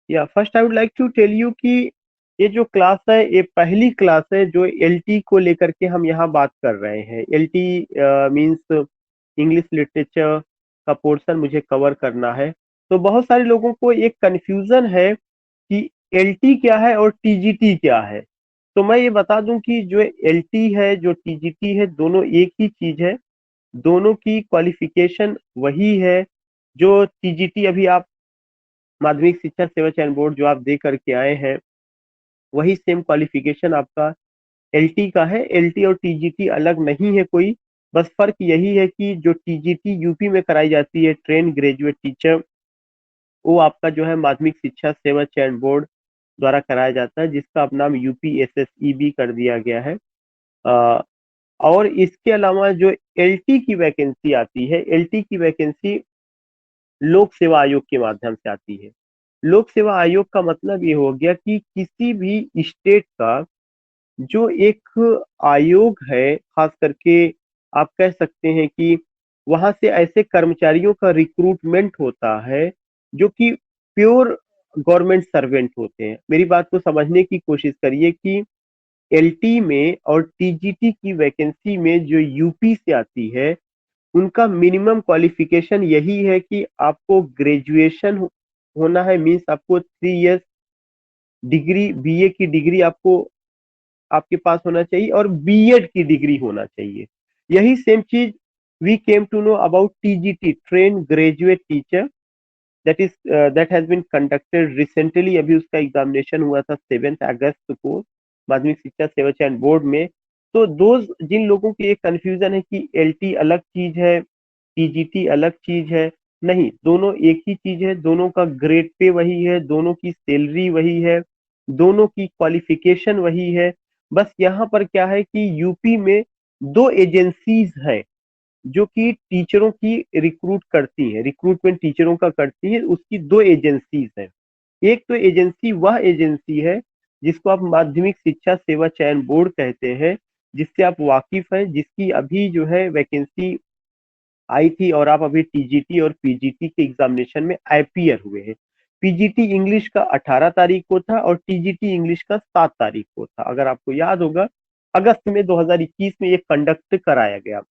या first I would like to tell you कि ये जो क्लास है ये पहली क्लास है जो एलटी को लेकर के हम यहाँ बात कर रहे हैं। एलटी मींस इंग्लिश लिटरेचर का पोर्शन मुझे कवर करना है। तो बहुत सारे लोगों को एक कंफ्यूजन है कि एलटी क्या है और टीजीटी क्या है। तो मैं ये बता दूं कि जो एलटी है जो टीजीटी है दोनों एक ही चीज है। दोनों की क्वालिफिकेशन वही है। जो टीजीटी अभी आप माध्यमिक शिक्षा सेवा चयन बोर्ड जो आप दे करके आए हैं वही सेम क्वालिफिकेशन आपका एलटी का है। एलटी और टीजीटी अलग नहीं है कोई। बस फर्क यही है कि जो टीजीटी यूपी में कराई जाती है ट्रेन ग्रेजुएट टीचर, वो आपका जो है माध्यमिक शिक्षा सेवा चयन बोर्ड द्वारा कराया जाता है जिसका अब नाम यूपीएसएसई भी कर दिया गया है। अ, और इसके अलावा जो एलटी की वैकेंसी आती है, एलटी की वैकेंसी लोक सेवा आयोग के माध्यम से आती है। लोक सेवा आयोग का मतलब ये हो गया कि किसी भी स्टेट का जो एक आयोग है, खास करके आप कह सकते हैं कि वहां से ऐसे कर्मचारियों का रिक्रूटमेंट होता है जो कि प्योर गवर्नमेंट सर्वेंट होते हैं। मेरी बात को समझने की कोशिश करिए कि एलटी में और टीजीटी की वैकेंसी में जो यूपी से आती है उनका मिनिमम क्वालिफिकेशन यही है कि आपको ग्रेजुएशन होना है। मींस आपको 3 इयर्स डिग्री, बीए की डिग्री आपको आपके पास होना चाहिए और बीएड की डिग्री होना चाहिए। यही सेम चीज we came to know about TGT, train graduate teacher, that has been conducted recently. अभी उसका एग्जामिनेशन हुआ था 7 अगस्त को माध्यमिक शिक्षा सेवा चयन बोर्ड में। तो दो जिन लोगों की एक कंफ्यूजन है कि एलटी अलग चीज है टीजीटी अलग चीज है, नहीं, दोनों एक ही चीज है। दोनों का ग्रेड पे वही है, दोनों की सैलरी वही है, दोनों की क्वालिफिकेशन वही है। बस यहाँ पर क्या है कि यूपी में दो एजेंसीज हैं जो कि टीचरों की रिक्रूट करती है, रिक्रूटमेंट टीचरों का करती है। उसकी दो एजेंसीज हैं। एक तो एजेंसी वह एजेंसी है जिसको आप माध्यमिक शिक्षा सेवा चयन बोर्ड कहते हैं, जिससे आप वाकिफ हैं, जिसकी अभी जो है वैकेंसी आई थी और आप अभी टीजीटी और पीजीटी के एग्जामिनेशन में अपीयर हुए हैं। पीजीटी इंग्लिश का 18 तारीख को था और टीजीटी इंग्लिश का 7 तारीख को था। अगर आपको याद होगा अगस्त में 2021 में ये कंडक्ट कराया गया।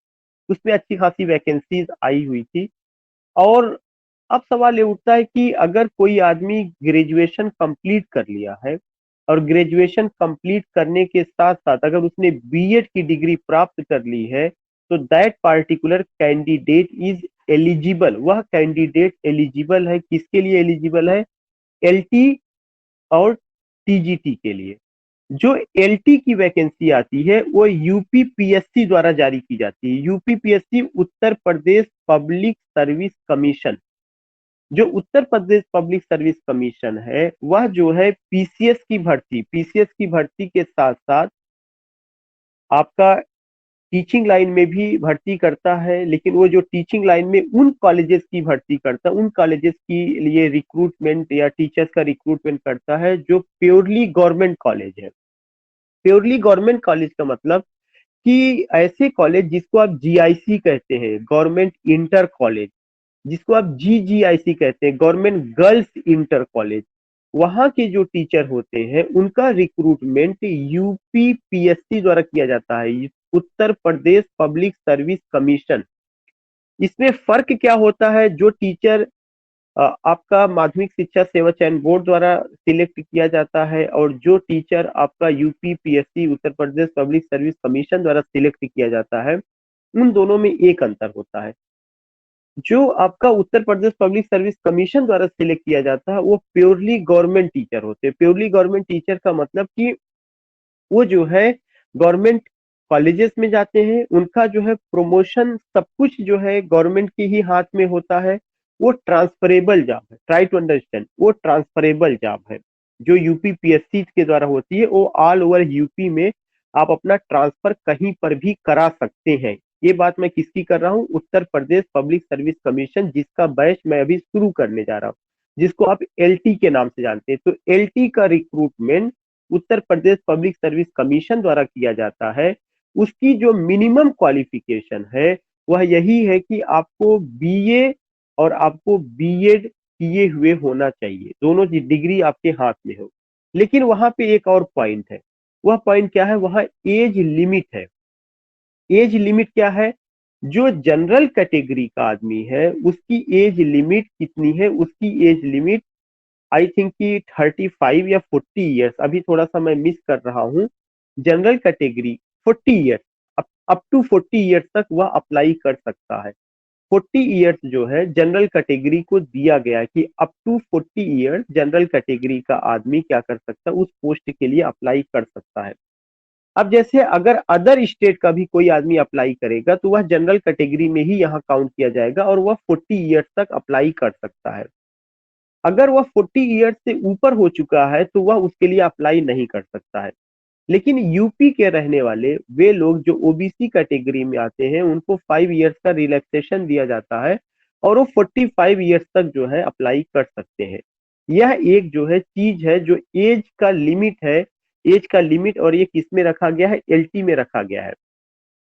उसमें अच्छी खासी वैकेंसीज आई हुई थी। और अब सवाल ये उठता है कि अगर कोई आदमी ग्रेजुएशन कंप्लीट कर लिया है और ग्रेजुएशन कंप्लीट करने के साथ साथ अगर उसने बीएड की डिग्री प्राप्त कर ली है तो that particular candidate is eligible. वह कैंडिडेट एलिजिबल है, किसके लिए एलिजिबल है? एलटी और टीजीटी के लिए। जो एलटी की वैकेंसी आती है वो यूपीपीएससी द्वारा जारी की जाती है। UPPSC Uttar Pradesh public service commission. जो Uttar Pradesh public service commission है वह जो है पीसीएस की भर्ती के साथ साथ आपका टीचिंग लाइन में भी भर्ती करता है। लेकिन वो जो टीचिंग लाइन में उन कॉलेजेस की भर्ती करता है, उन कॉलेजेस की लिए रिक्रूटमेंट या टीचर्स का रिक्रूटमेंट करता है जो प्योरली गवर्नमेंट कॉलेज है। प्योरली गवर्नमेंट कॉलेज का मतलब कि ऐसे कॉलेज जिसको आप जीआईसी कहते हैं, गवर्नमेंट इंटर कॉलेज, जिसको आप जीजीआईसी कहते हैं, गवर्नमेंट गर्ल्स इंटर कॉलेज, वहां के जो टीचर होते हैं उनका रिक्रूटमेंट यूपीपीएससी द्वारा किया जाता है, Uttar Pradesh public service commission. इसमें फर्क क्या होता है? जो टीचर आपका माध्यमिक शिक्षा सेवा चयन बोर्ड द्वारा सिलेक्ट किया जाता है और जो टीचर आपका UPPSC Uttar Pradesh public service commission द्वारा सिलेक्ट किया जाता है, उन दोनों में एक अंतर होता है। जो आपका Uttar Pradesh public service commission द्वारा सिलेक्ट किया जाता है वो प्योरली गवर्नमेंट टीचर होते हैं। प्योरली गवर्नमेंट टीचर का मतलब कि वो जो है गवर्नमेंट कॉलेजेस में जाते हैं, उनका जो है प्रमोशन सब कुछ जो है गवर्नमेंट के ही हाथ में होता है। वो ट्रांसफरेबल जॉब है, ट्राई टू अंडरस्टैंड, वो ट्रांसफरेबल जॉब है। जो यूपी पीएससी के द्वारा होती है वो ऑल ओवर यूपी में आप अपना ट्रांसफर कहीं पर भी करा सकते हैं। ये बात मैं किसकी कर रहा हूँ? Uttar Pradesh public service commission, जिसका बैच मैं अभी शुरू करने जा रहा हूँ, जिसको आप एलटी के नाम से जानते हैं। तो एलटी का recruitment Uttar Pradesh public service commission द्वारा किया जाता है। उसकी जो मिनिमम क्वालिफिकेशन है वह यही है कि आपको बीए और आपको बीएड किए हुए होना चाहिए, दोनों डिग्री आपके हाथ में हो। लेकिन वहां पे एक और पॉइंट है। वह पॉइंट क्या है? वहां एज लिमिट है। एज लिमिट क्या है? जो जनरल कैटेगरी का आदमी है उसकी एज लिमिट कितनी है? उसकी एज लिमिट आई थिंक कि 35 या 40 ईयर्स, अभी थोड़ा सा मैं मिस कर रहा हूँ। General category 40 years, up to 40 years तक वह अप्लाई कर सकता है। 40 ईयर्स जो है जनरल कैटेगरी को दिया गया है कि up to 40 years general category का आदमी क्या कर सकता है? उस पोस्ट के लिए अप्लाई कर सकता है। अब जैसे अगर अदर स्टेट का भी कोई आदमी अप्लाई करेगा तो वह जनरल कैटेगरी में ही यहाँ काउंट किया जाएगा और वह 40 ईयर्स तक अप्लाई कर सकता है। अगर वह 40 ईयर्स से ऊपर हो चुका है तो वह उसके लिए अप्लाई नहीं कर सकता है। लेकिन यूपी के रहने वाले वे लोग जो ओबीसी कैटेगरी में आते हैं उनको 5 ईयर्स का रिलैक्सेशन दिया जाता है और वो 45 ईयर्स तक जो है अप्लाई कर सकते हैं। यह एक जो है चीज है जो एज का लिमिट है। एज का लिमिट, और ये किस में रखा गया है? एलटी में रखा गया है।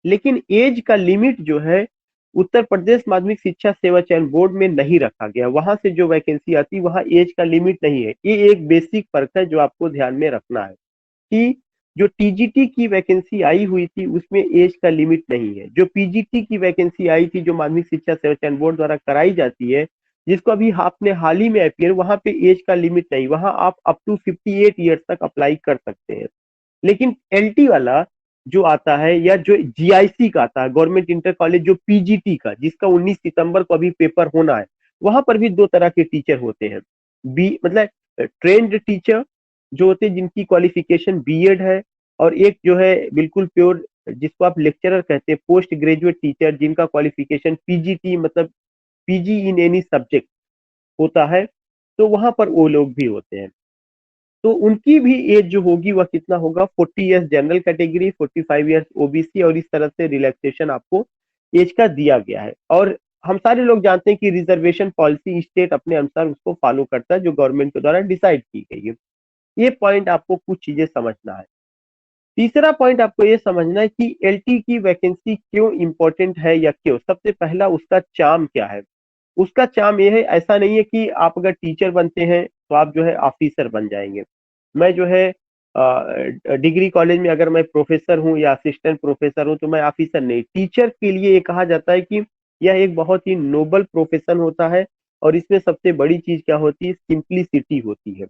लेकिन एज का लिमिट जो है उत्तर प्रदेश माध्यमिक शिक्षा सेवा चयन बोर्ड में नहीं रखा गया। वहां से जो वैकेंसी आती है वहां एज का लिमिट नहीं है। ये एक बेसिक फर्क है जो आपको ध्यान में रखना है कि जो टीजीटी की वैकेंसी आई हुई थी उसमें एज का लिमिट नहीं है। जो पीजीटी की वैकेंसी आई थी जो माध्यमिक शिक्षा सेवा चयन बोर्ड द्वारा कराई जाती है, जिसको अभी आपने हाल ही में अपियर, वहां पे एज का लिमिट नहीं, वहां आप अप टू 58 ईयर्स तक अप्लाई कर सकते हैं। लेकिन एलटी वाला जो आता है या जो जीआईसी का आता है, गवर्नमेंट इंटर कॉलेज, जो पीजीटी का, जिसका 19 सितंबर को अभी पेपर होना है, वहां पर भी दो तरह के टीचर होते हैं। बी मतलब ट्रेंड टीचर जो होते हैं जिनकी क्वालिफिकेशन बीएड है, और एक जो है बिल्कुल प्योर जिसको आप लेक्चरर कहते हैं, पोस्ट ग्रेजुएट टीचर जिनका क्वालिफिकेशन पीजीटी मतलब पीजी इन एनी सब्जेक्ट होता है। तो वहां पर वो लोग भी होते हैं। तो उनकी भी एज जो होगी वह कितना होगा? 40 years general category, 45 years OBC, और इस तरह से रिलैक्सेशन आपको एज का दिया गया है। और हम सारे लोग जानते हैं कि रिजर्वेशन पॉलिसी स्टेट अपने अनुसार उसको फॉलो करता है जो गवर्नमेंट के द्वारा डिसाइड की गई है। ये पॉइंट आपको कुछ चीजें समझना है। तीसरा पॉइंट आपको ये समझना है कि एलटी की वैकेंसी क्यों इंपॉर्टेंट है या क्यों। सबसे पहला उसका चार्म क्या है? उसका चार्म ये है, ऐसा नहीं है कि आप अगर टीचर बनते हैं तो आप जो है ऑफिसर बन जाएंगे। मैं जो है डिग्री कॉलेज में अगर मैं प्रोफेसर हूँ या असिस्टेंट प्रोफेसर हूँ तो मैं ऑफिसर नहीं। टीचर के लिए ये कहा जाता है कि यह एक बहुत ही नोबल प्रोफेशन होता है, और इसमें सबसे बड़ी चीज क्या होती है? सिंप्लिसिटी होती है।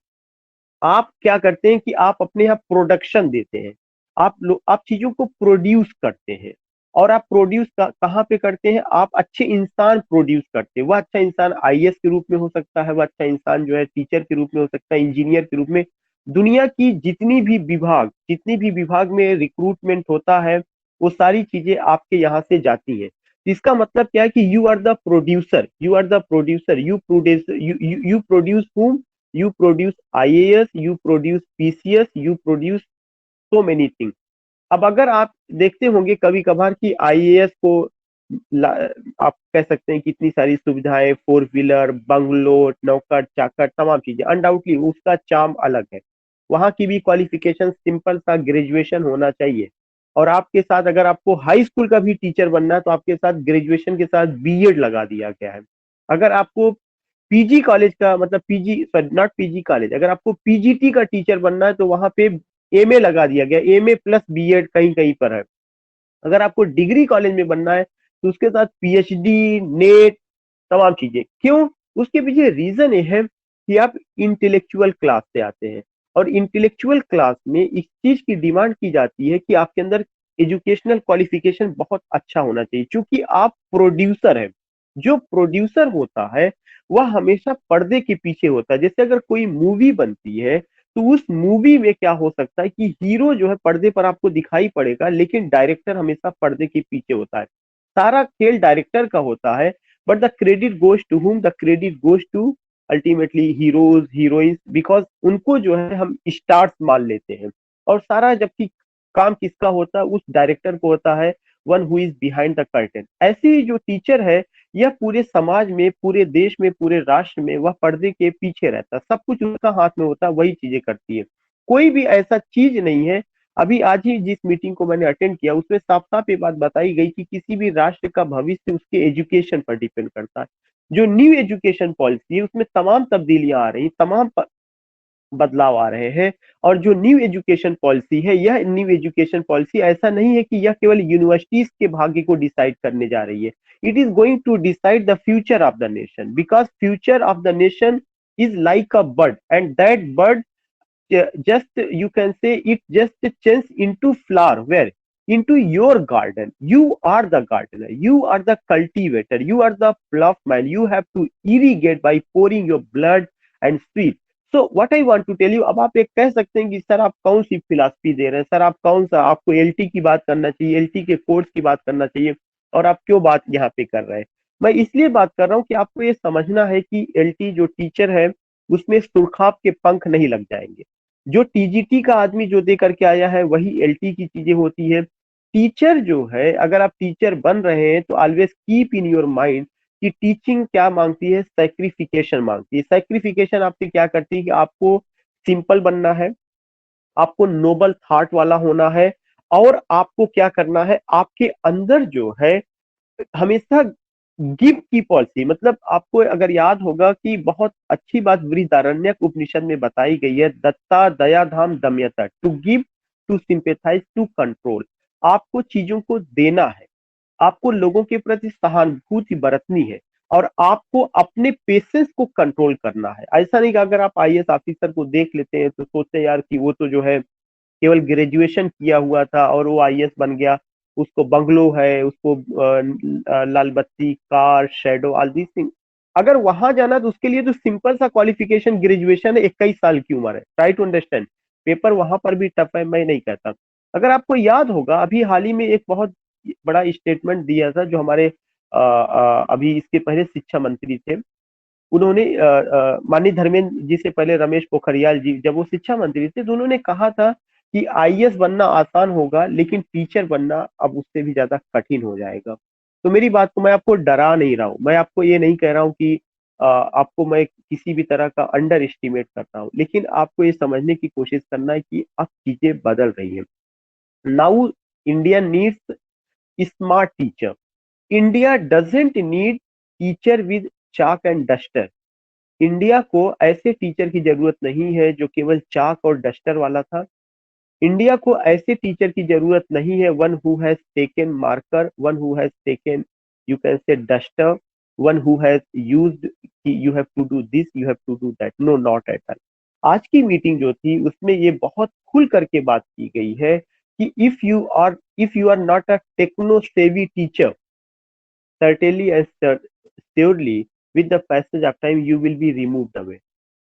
आप क्या करते हैं कि आप अपने यहाँ प्रोडक्शन देते हैं। आप चीजों को प्रोड्यूस करते हैं। और आप प्रोड्यूस कहाँ पे करते हैं? आप अच्छे इंसान प्रोड्यूस करते हैं। वह अच्छा इंसान आईएएस के रूप में हो सकता है, वह अच्छा इंसान जो है टीचर के रूप में हो सकता है, इंजीनियर के रूप में। दुनिया की जितनी भी विभाग में रिक्रूटमेंट होता है वो सारी चीजें आपके यहाँ से जाती है। इसका मतलब क्या है कि you are the producer, you produce whom? You produce IAS, you produce PCS, you produce so many things। अब अगर आप देखते होंगे कभी कभार कि आईएएस को आप कह सकते हैं कितनी सारी सुविधाएं, फोर व्हीलर, बंगलो, नौकर चाकर, तमाम चीजें, अनडाउटली उसका चार्म अलग है। वहां की भी क्वालिफिकेशन सिंपल सा ग्रेजुएशन होना चाहिए। और आपके साथ अगर आपको हाई स्कूल का भी टीचर बनना है तो आपके साथ ग्रेजुएशन के साथ बीएड लगा दिया गया है। अगर आपको पीजी कॉलेज का मतलब PG sorry not PG college, अगर आपको पीजीटी का टीचर बनना है तो वहां पे एमए लगा दिया गया, एमए प्लस बीएड कहीं कहीं पर है। अगर आपको डिग्री कॉलेज में बनना है तो उसके साथ पीएचडी, नेट, तमाम चीजें। क्यों? उसके पीछे रीजन ये है कि आप इंटेलेक्चुअल क्लास से आते हैं, और इंटेलेक्चुअल क्लास में इस चीज की डिमांड की जाती है कि आपके अंदर एजुकेशनल क्वालिफिकेशन बहुत अच्छा होना चाहिए, क्योंकि आप प्रोड्यूसर है। जो प्रोड्यूसर होता है वह हमेशा पर्दे के पीछे होता है। जैसे अगर कोई मूवी बनती है तो उस मूवी में क्या हो सकता है कि हीरो जो है पर्दे पर आपको दिखाई पड़ेगा, लेकिन डायरेक्टर हमेशा पर्दे के पीछे होता है। सारा खेल डायरेक्टर का होता है। But the credit goes to whom? The credit goes to ultimately heroes, heroines, because उनको जो है हम स्टार्स मान लेते हैं। और सारा जबकि काम किसका होता है? उस डायरेक्टर को होता है, one who is behind the curtain. ऐसे ही जो टीचर है यह पूरे समाज में, पूरे देश में, पूरे राष्ट्र में वह पर्दे के पीछे रहता है। सब कुछ उसका हाथ में होता है, वही चीजें करती है। कोई भी ऐसा चीज नहीं है। अभी आज ही जिस मीटिंग को मैंने अटेंड किया उसमें साफ साफ ये बात बताई गई कि किसी भी राष्ट्र का भविष्य उसके एजुकेशन पर डिपेंड करता है। जो न्यू एजुकेशन पॉलिसी है उसमें तमाम तब्दीलियां आ रही, तमाम बदलाव आ रहे हैं। और जो न्यू एजुकेशन पॉलिसी है, यह न्यू एजुकेशन पॉलिसी ऐसा नहीं है कि यह केवल यूनिवर्सिटीज के भाग्य को डिसाइड करने जा रही है। It is going to decide the future of the nation, because future of the nation is like a bird, and that bird just you can say it just change into flower, where into your garden. You are the gardener, you are the cultivator, you are the ploughman. You have to irrigate by pouring your blood and sweat. So what I want to tell you, अब आप एक कह सकते हैं कि sir आप कौन सी philosophy दे रहे हैं, सर आप कौन सा, आपको एलटी की बात करना चाहिए, एलटी के कोर्स की बात करना चाहिए, और आप क्यों बात यहाँ पे कर रहे हैं। मैं इसलिए बात कर रहा हूँ कि आपको ये समझना है कि एलटी जो टीचर है उसमें सुरखाब के पंख नहीं लग जाएंगे। जो टीजीटी का आदमी जो दे करके आया है वही एलटी की चीजें होती है। टीचर जो है, अगर आप टीचर बन रहे हैं तो always keep in your mind कि टीचिंग क्या मांगती है, सैक्रिफिकेशन मांगती है। सैक्रिफिकेशन आपसे क्या करती है कि आपको सिंपल बनना है, आपको नोबल थॉट वाला होना है, और आपको क्या करना है, आपके अंदर जो है हमेशा गिव की पॉलिसी, मतलब आपको अगर याद होगा कि बहुत अच्छी बात बृहदारण्यक उपनिषद में बताई गई है, दत्ता दया धाम दमयता, to give, to sympathise, to control. आपको चीजों को देना है, आपको लोगों के प्रति सहानुभूति बरतनी है, और आपको अपने पेशेंस को कंट्रोल करना है। ऐसा नहीं कि अगर आप आईएएस ऑफिसर को देख लेते हैं तो सोचते हैं यार कि वो तो जो है केवल ग्रेजुएशन किया हुआ था और वो आईएएस बन गया, उसको बंगलो है, उसको लाल बत्ती, car, shadow, all these thing. अगर वहां जाना तो उसके लिए तो सिंपल सा क्वालिफिकेशन ग्रेजुएशन है, 21 साल की उम्र है। ट्राई टू अंडरस्टैंड, पेपर वहां पर भी टफ है, मैं नहीं कहता। अगर आपको याद होगा अभी हाल ही में एक बहुत बड़ा स्टेटमेंट दिया था जो हमारे अभी इसके पहले शिक्षा मंत्री थे, उन्होंने माननीय धर्मेंद्र जी से पहले रमेश पोखरियाल जी जब वो शिक्षा मंत्री थे तो उन्होंने कहा था कि आईएएस बनना आसान होगा लेकिन टीचर बनना अब उससे भी ज्यादा कठिन हो जाएगा। तो मेरी बात को, मैं आपको डरा नहीं रहा हूँ, मैं आपको ये नहीं कह रहा हूँ कि आपको मैं किसी भी तरह का अंडर एस्टिमेट करता हूँ, लेकिन आपको ये समझने की कोशिश करना है कि अब चीजें बदल रही है। Now India needs smart teacher. India doesn't need teacher with chalk and duster. India को ऐसे टीचर की जरूरत नहीं है जो केवल चाक और डस्टर वाला था। इंडिया को ऐसे टीचर की जरूरत नहीं है one who has taken marker, one who has taken you can say duster, one who has used you have to do this, you have to do that. No, not at all. आज की meeting जो थी उसमें ये बहुत खुल करके बात की गई है कि if you are not a techno savvy teacher, certainly and surely with the passage of time you will be removed away.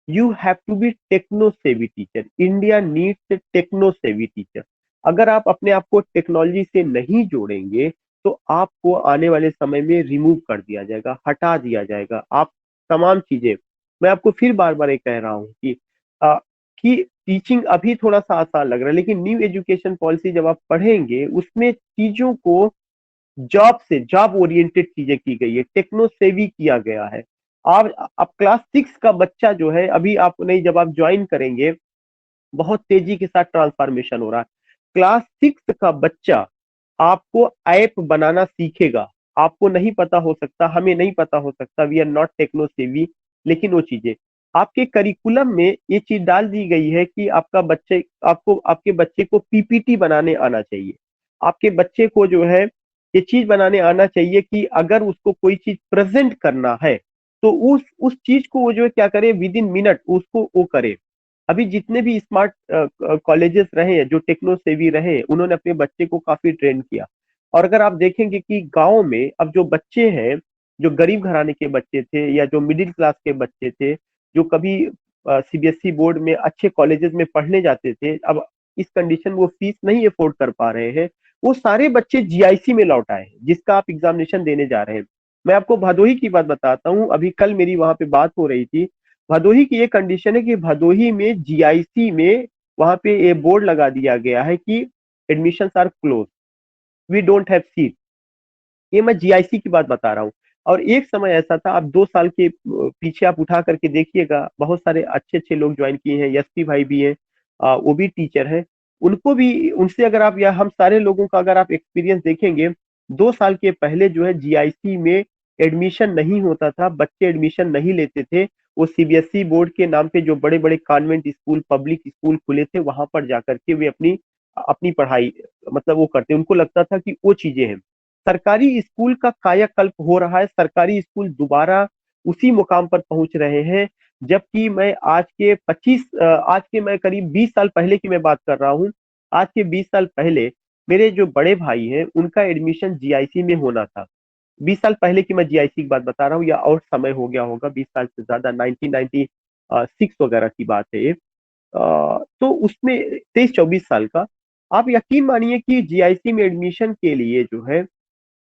You have to be techno savvy teacher. India needs a techno savvy teacher. अगर आप अपने आप को technology से नहीं जोड़ेंगे तो आपको आने वाले समय में रिमूव कर दिया जाएगा, हटा दिया जाएगा। आप तमाम चीजें, मैं आपको फिर बार बार ये कह रहा हूँ कि टीचिंग अभी थोड़ा सा आसान लग रहा है, लेकिन न्यू एजुकेशन पॉलिसी जब आप पढ़ेंगे उसमें चीजों को जॉब ओरिएंटेड चीजें की गई है, टेक्नो सेवी किया गया है। आप अब क्लास 6 का बच्चा जो है, अभी आप नहीं, जब आप ज्वाइन करेंगे बहुत तेजी के साथ ट्रांसफॉर्मेशन हो रहा है। क्लास 6 का बच्चा आपको ऐप बनाना सीखेगा। आपको नहीं पता हो सकता, हमें नहीं पता हो सकता, वी आर नॉट टेक्नो सेवी, लेकिन वो चीजें आपके करिकुलम में ये चीज डाल दी गई है कि आपके बच्चे को पीपीटी बनाने आना चाहिए। आपके बच्चे को जो है ये चीज बनाने आना चाहिए कि अगर उसको कोई चीज प्रेजेंट करना है तो उस चीज को वो जो है क्या करे, विद इन मिनट उसको वो करे। अभी जितने भी स्मार्ट कॉलेजेस रहे हैं जो टेक्नो सेवी रहे, उन्होंने अपने बच्चे को काफी ट्रेन किया। और अगर आप देखेंगे कि गांव में अब जो बच्चे हैं, जो गरीब घराने के बच्चे थे या जो मिडिल क्लास के बच्चे थे, जो कभी सीबीएसई बोर्ड में अच्छे कॉलेजेस में पढ़ने जाते थे, अब इस कंडीशन वो फीस नहीं अफोर्ड कर पा रहे हैं, वो सारे बच्चे जीआईसी में लौट आए हैं जिसका आप एग्जामिनेशन देने जा रहे हैं। मैं आपको भदोही की बात बताता हूँ, अभी कल मेरी वहां पे बात हो रही थी। भदोही की ये कंडीशन है कि भदोही में जीआईसी में वहां पे ये बोर्ड लगा दिया गया है कि admission are close, we don't have seat. ये मैं जीआईसी की बात बता रहा हूँ। और एक समय ऐसा था, आप 2 साल के पीछे आप उठा करके देखिएगा, बहुत सारे अच्छे अच्छे लोग ज्वाइन किए हैं, एसपी भाई भी हैं, वो भी टीचर हैं। उनको भी, उनसे अगर आप या हम सारे लोगों का अगर आप एक्सपीरियंस देखेंगे, 2 साल के पहले जो है जीआईसी में एडमिशन नहीं होता था, बच्चे एडमिशन नहीं लेते थे। वो सीबीएसई बोर्ड के नाम पे जो बड़े बड़े कॉन्वेंट स्कूल, पब्लिक स्कूल खुले थे, वहां पर जाकर के वे अपनी अपनी पढ़ाई मतलब वो करते, उनको लगता था कि वो चीजें हैं। सरकारी स्कूल का कायाकल्प हो रहा है, सरकारी स्कूल दोबारा उसी मुकाम पर पहुंच रहे हैं। जबकि मैं आज के मैं करीब 20 साल पहले की मैं बात कर रहा हूँ। आज के 20 साल पहले मेरे जो बड़े भाई हैं उनका एडमिशन जीआईसी में होना था। 20 साल पहले की मैं जीआईसी की बात बता रहा हूँ, या और समय हो गया होगा, 20 साल से ज्यादा, 1996 वगैरह की बात है ये। तो उसमें 23-24 साल का, आप यकीन मानिए कि जीआईसी में एडमिशन के लिए जो है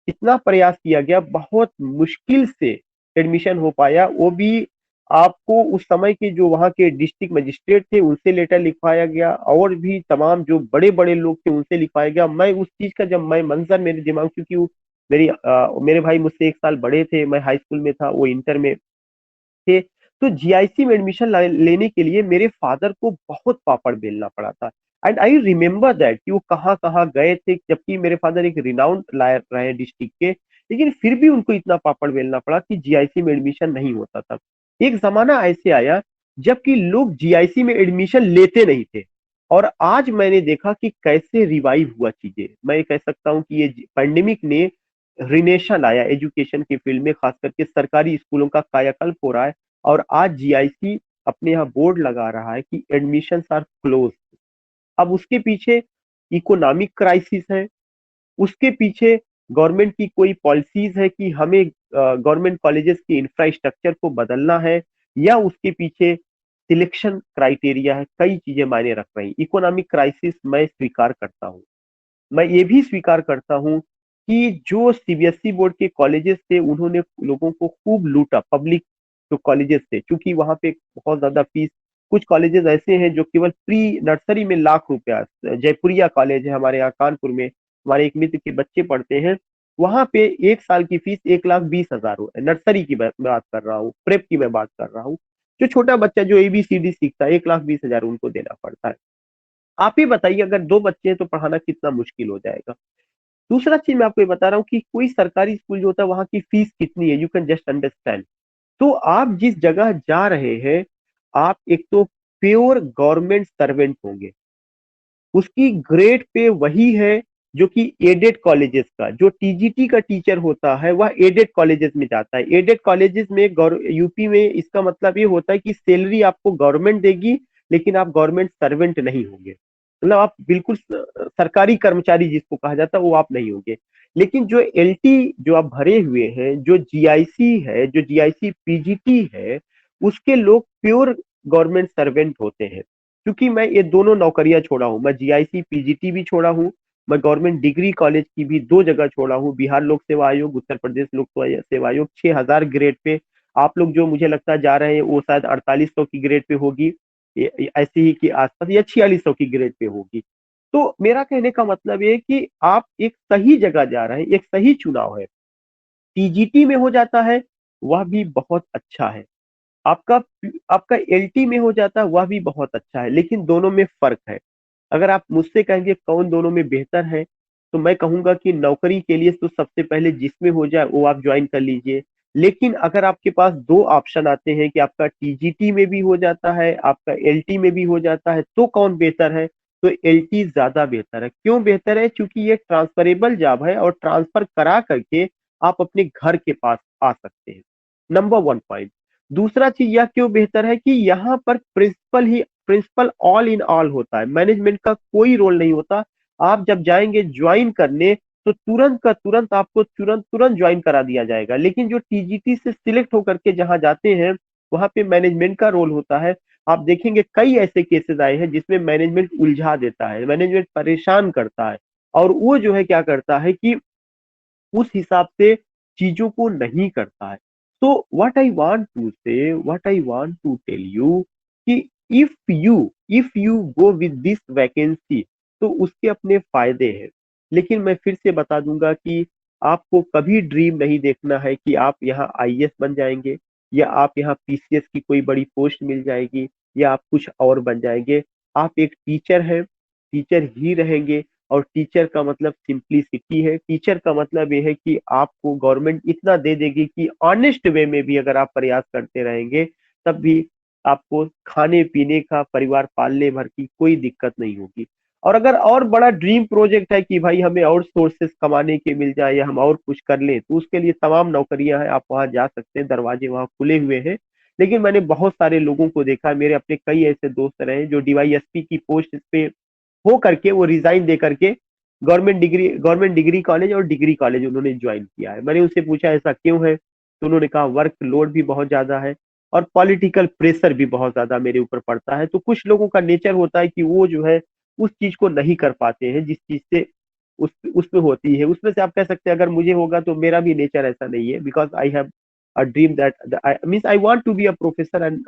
इतना प्रयास किया गया, बहुत मुश्किल से एडमिशन हो पाया, वो भी आपको उस समय के जो वहाँ के डिस्ट्रिक्ट मजिस्ट्रेट थे उनसे लेटर लिखवाया गया, और भी तमाम जो बड़े बड़े लोग थे उनसे लिखवाया गया। मैं उस चीज का जब मैं मंजर मेरे दिमाग, क्योंकि मेरे भाई मुझसे 1 साल बड़े थे, मैं हाई स्कूल में था, वो इंटर में थे। तो जीआईसी में एडमिशन लेने के लिए मेरे फादर को बहुत पापड़ बेलना पड़ा था। एंड आई रिमेम्बर दैट कि वो कहाँ कहाँ गए थे, जबकि मेरे फादर एक रिनाउंड लायर रहे डिस्ट्रिक्ट के, लेकिन फिर भी उनको इतना पापड़ बेलना पड़ा कि जीआईसी में एडमिशन नहीं होता था। एक जमाना ऐसे आया जबकि लोग जीआईसी में एडमिशन लेते नहीं थे, और आज मैंने देखा कि कैसे रिवाइव हुआ चीजें। मैं कह सकता हूँ कि ये पैंडेमिक ने रिनेशन आया एजुकेशन की फील्ड में, खास करके सरकारी स्कूलों का कायाकल्प हो रहा है। और आज जीआईसी अपने यहाँ बोर्ड लगा रहा है कि एडमिशंस आर क्लोज। अब उसके पीछे इकोनॉमिक क्राइसिस है, उसके पीछे गवर्नमेंट की कोई पॉलिसीज है कि हमें गवर्नमेंट कॉलेजेस की इंफ्रास्ट्रक्चर को बदलना है, या उसके पीछे सिलेक्शन क्राइटेरिया है। कई चीजें मायने रख रही। इकोनॉमिक क्राइसिस मैं स्वीकार करता हूँ। मैं ये भी स्वीकार करता हूँ कि जो सीबीएसई बोर्ड के कॉलेजेस थे उन्होंने लोगों को खूब लूटा। पब्लिक जो कॉलेजेस थे, क्योंकि वहां पे बहुत ज्यादा फीस, कुछ कॉलेजेस ऐसे हैं जो केवल प्री नर्सरी में लाख रुपया, जयपुरिया कॉलेज है हमारे यहाँ कानपुर में, हमारे एक मित्र के बच्चे पढ़ते हैं, वहां पे 1 साल की फीस 1,20,000 नर्सरी की बात कर रहा हूँ, प्रेप की मैं बात कर रहा हूँ। जो छोटा बच्चा जो एबीसीडी सीखता है, 1,20,000 उनको देना पड़ता है। आप ही बताइए, अगर दो बच्चे हैं तो पढ़ाना कितना मुश्किल हो जाएगा। दूसरा चीज मैं आपको ये बता रहा हूँ कि कोई सरकारी स्कूल जो होता है वहां की फीस कितनी है, यू कैन जस्ट अंडरस्टैंड। तो आप जिस जगह जा रहे हैं, आप एक तो प्योर गवर्नमेंट सर्वेंट होंगे, उसकी ग्रेड पे वही है जो कि एडेड कॉलेजेस का, जो टीजीटी का टीचर होता है वह एडेड कॉलेजेस में जाता है। एडेड कॉलेजेस में यूपी में इसका मतलब ये होता है कि सैलरी आपको गवर्नमेंट देगी, लेकिन आप गवर्नमेंट सर्वेंट नहीं होंगे, मतलब आप बिल्कुल सरकारी कर्मचारी जिसको कहा जाता है वो आप नहीं होंगे। लेकिन जो एलटी जो आप भरे हुए हैं, जो जीआईसी है, जो जीआईसी पीजीटी है, उसके लोग प्योर गवर्नमेंट सर्वेंट होते हैं। क्योंकि मैं ये दोनों नौकरियां छोड़ा हूं, मैं जीआईसी पीजीटी भी छोड़ा हूं, मैं गवर्नमेंट डिग्री कॉलेज की भी 2 जगह छोड़ा हूं, बिहार लोक सेवा आयोग, उत्तर प्रदेश लोक सेवा आयोग, 6,000 ग्रेड पे। आप लोग जो मुझे लगता है जा रहे हैं वो शायद 4800 की ग्रेड पे होगी, ऐसे ही के आसपास, या 4600 की ग्रेड पे होगी। तो मेरा कहने का मतलब ये है कि आप एक सही जगह जा रहे हैं, एक सही चुनाव है। टीजीटी में हो जाता है, वह भी बहुत अच्छा है। आपका आपका एलटी में हो जाता है, वह भी बहुत अच्छा है, लेकिन दोनों में फर्क है। अगर आप मुझसे कहेंगे कौन दोनों में बेहतर है, तो मैं कहूंगा कि नौकरी के लिए तो सबसे पहले जिसमें हो जाए वो आप ज्वाइन कर लीजिए। लेकिन अगर आपके पास दो ऑप्शन आते हैं कि आपका टीजीटी में भी हो जाता है, आपका एलटी में भी हो जाता है, तो कौन बेहतर है? तो एलटी ज्यादा बेहतर है। क्यों बेहतर है? क्योंकि ये ट्रांसफरेबल जॉब है, और ट्रांसफर करा करके आप अपने घर के पास आ सकते हैं। Number 1 point. दूसरा चीज यह क्यों बेहतर है कि यहाँ पर प्रिंसिपल ऑल इन ऑल होता है, मैनेजमेंट का कोई रोल नहीं होता। आप जब जाएंगे ज्वाइन करने, तो तुरंत का तुरंत आपको तुरंत तुरंत ज्वाइन करा दिया जाएगा। लेकिन जो टीजीटी से सिलेक्ट होकर के जहां जाते हैं, वहां पे मैनेजमेंट का रोल होता है। आप देखेंगे कई ऐसे केसेस आए हैं जिसमें मैनेजमेंट उलझा देता है, मैनेजमेंट परेशान करता है, और वो जो है क्या करता है कि उस हिसाब से चीजों को नहीं करता है। तो what I want to tell you कि if you go with this vacancy, तो उसके अपने फायदे हैं। लेकिन मैं फिर से बता दूंगा कि आपको कभी ड्रीम नहीं देखना है कि आप यहाँ आईएएस बन जाएंगे, या आप यहाँ पीसीएस की कोई बड़ी पोस्ट मिल जाएगी, या आप कुछ और बन जाएंगे। आप एक टीचर हैं, टीचर ही रहेंगे। और टीचर का मतलब सिंप्लिसिटी है। टीचर का मतलब ये है कि आपको गवर्नमेंट इतना दे देगी कि ऑनेस्ट वे में भी अगर आप प्रयास करते रहेंगे तब भी आपको खाने पीने का, परिवार पालने भर की कोई दिक्कत नहीं होगी। और अगर और बड़ा ड्रीम प्रोजेक्ट है कि भाई हमें और सोर्सेस कमाने के मिल जाए या हम और कुछ कर लें, तो उसके लिए तमाम नौकरियां हैं, आप वहां जा सकते हैं, दरवाजे वहां खुले हुए हैं। लेकिन मैंने बहुत सारे लोगों को देखा है, मेरे अपने कई ऐसे दोस्त रहे जो डीवाईएसपी की पोस्ट पे हो करके वो रिजाइन दे करके गवर्नमेंट डिग्री कॉलेज और डिग्री कॉलेज उन्होंने ज्वाइन किया है। मैंने उनसे पूछा ऐसा क्यों है, तो उन्होंने कहा वर्क लोड भी बहुत ज्यादा है और पॉलिटिकल प्रेशर भी बहुत ज्यादा मेरे ऊपर पड़ता है। तो कुछ लोगों का नेचर होता है कि वो जो है उस चीज को नहीं कर पाते हैं जिस चीज से उसमें होती है। उसमें से आप कह सकते हैं अगर मुझे होगा तो मेरा भी नेचर ऐसा नहीं है, because I have a dream that means I want to be a professor and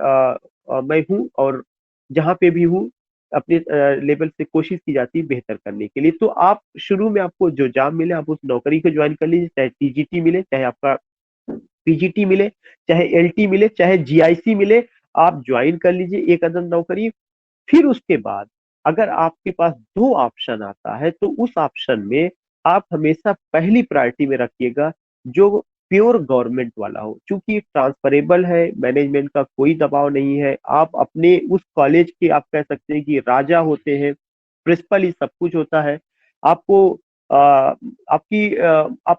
मैं हूँ, और जहाँ पे भी हूँ अपने लेवल से कोशिश की जाती है बेहतर करने के लिए। तो आप शुरू में आपको जो जॉब मिले आप उस नौकरी को ज्वाइन कर लीजिए, चाहे टीजीटी मिले, चाहे आपका पीजीटी मिले, चाहे एलटी मिले, चाहे जीआईसी मिले, आप ज्वाइन कर लीजिए एक अदद नौकरी। फिर उसके बाद अगर आपके पास दो ऑप्शन आता है तो उस ऑप्शन में आप हमेशा पहली प्रायोरिटी में रखिएगा जो प्योर गवर्नमेंट वाला हो, क्योंकि ट्रांसफरेबल है, मैनेजमेंट का कोई दबाव नहीं है, आप अपने उस कॉलेज के आप कह सकते हैं कि राजा होते हैं, प्रिंसिपल ही सब कुछ होता है। आपको आप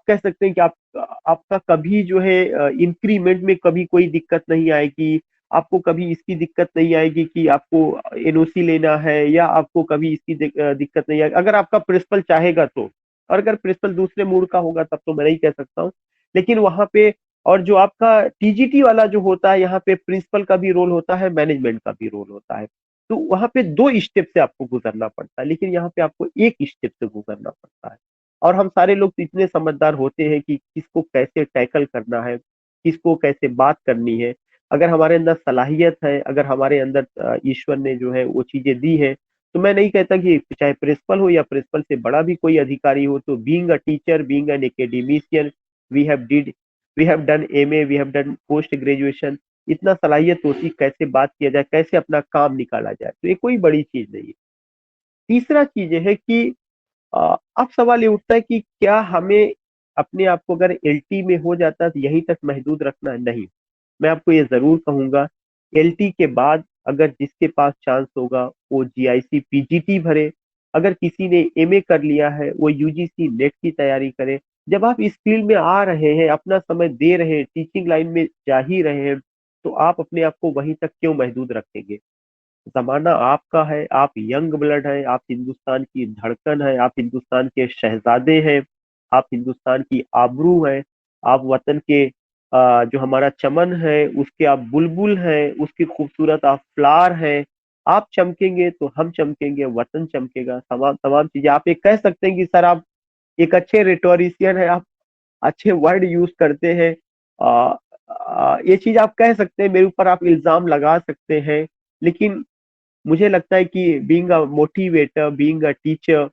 कह सकते हैं कि आपका कभी जो है इंक्रीमेंट में कभी कोई दिक्कत नहीं आएगी, आपको कभी इसकी दिक्कत नहीं आएगी कि आपको एनओसी लेना है, या आपको कभी इसकी दिक्कत नहीं आएगी अगर आपका प्रिंसिपल चाहेगा तो। और अगर प्रिंसिपल दूसरे मूड का होगा तब तो मैं नहीं कह सकता हूँ। लेकिन वहां पे और जो आपका टीजीटी वाला जो होता है, यहाँ पे प्रिंसिपल का भी रोल होता है, मैनेजमेंट का भी रोल होता है। तो वहां पे दो स्टेप से आपको गुजरना पड़ता है, लेकिन यहाँ पे आपको एक स्टेप से गुजरना पड़ता है। और हम सारे लोग तो इतने समझदार होते हैं कि किसको कैसे टैकल करना है, किसको कैसे बात करनी है। अगर हमारे अंदर सलाहियत है, अगर हमारे अंदर ईश्वर ने जो है वो चीजें दी है, तो मैं नहीं कहता कि चाहे प्रिंसिपल हो या प्रिंसिपल से बड़ा भी कोई अधिकारी हो, तो being a teacher, being an academician, we have did we have done MA, we have done post graduation, इतना सलाहियत होती कैसे बात किया जाए, कैसे अपना काम निकाला जाए, तो ये कोई बड़ी चीज नहीं है। तीसरा चीज ये है कि अब सवाल ये उठता है कि क्या हमें अपने आप को अगर एलटी में हो जाता है तो यहीं तक महदूद रखना है? नहीं, मैं आपको ये जरूर कहूंगा एलटी के बाद अगर जिसके पास चांस होगा वो जीआईसी पीजीटी भरे। अगर किसी ने एमए कर लिया है वो यूजीसी नेट की तैयारी करे। जब आप इस फील्ड में आ रहे हैं, अपना समय दे रहे हैं, टीचिंग लाइन में जा ही रहे हैं, तो आप अपने आप को वहीं तक क्यों महदूद रखेंगे? जमाना आपका है, आप यंग ब्लड है, आप हिंदुस्तान की धड़कन है, आप हिंदुस्तान के शहजादे हैं, आप हिंदुस्तान की आबरू है, आप वतन के जो हमारा चमन है उसके आप बुलबुल हैं, उसकी खूबसूरत आप फ्लावर हैं। आप चमकेंगे तो हम चमकेंगे, वतन चमकेगा, तमाम तमाम चीजें। आप ये कह सकते हैं कि सर आप एक अच्छे रिटोरिशियन है, आप अच्छे वर्ड यूज करते हैं। ये चीज आप कह सकते हैं, मेरे ऊपर आप इल्जाम लगा सकते हैं, लेकिन मुझे लगता है कि being a motivator, being a teacher,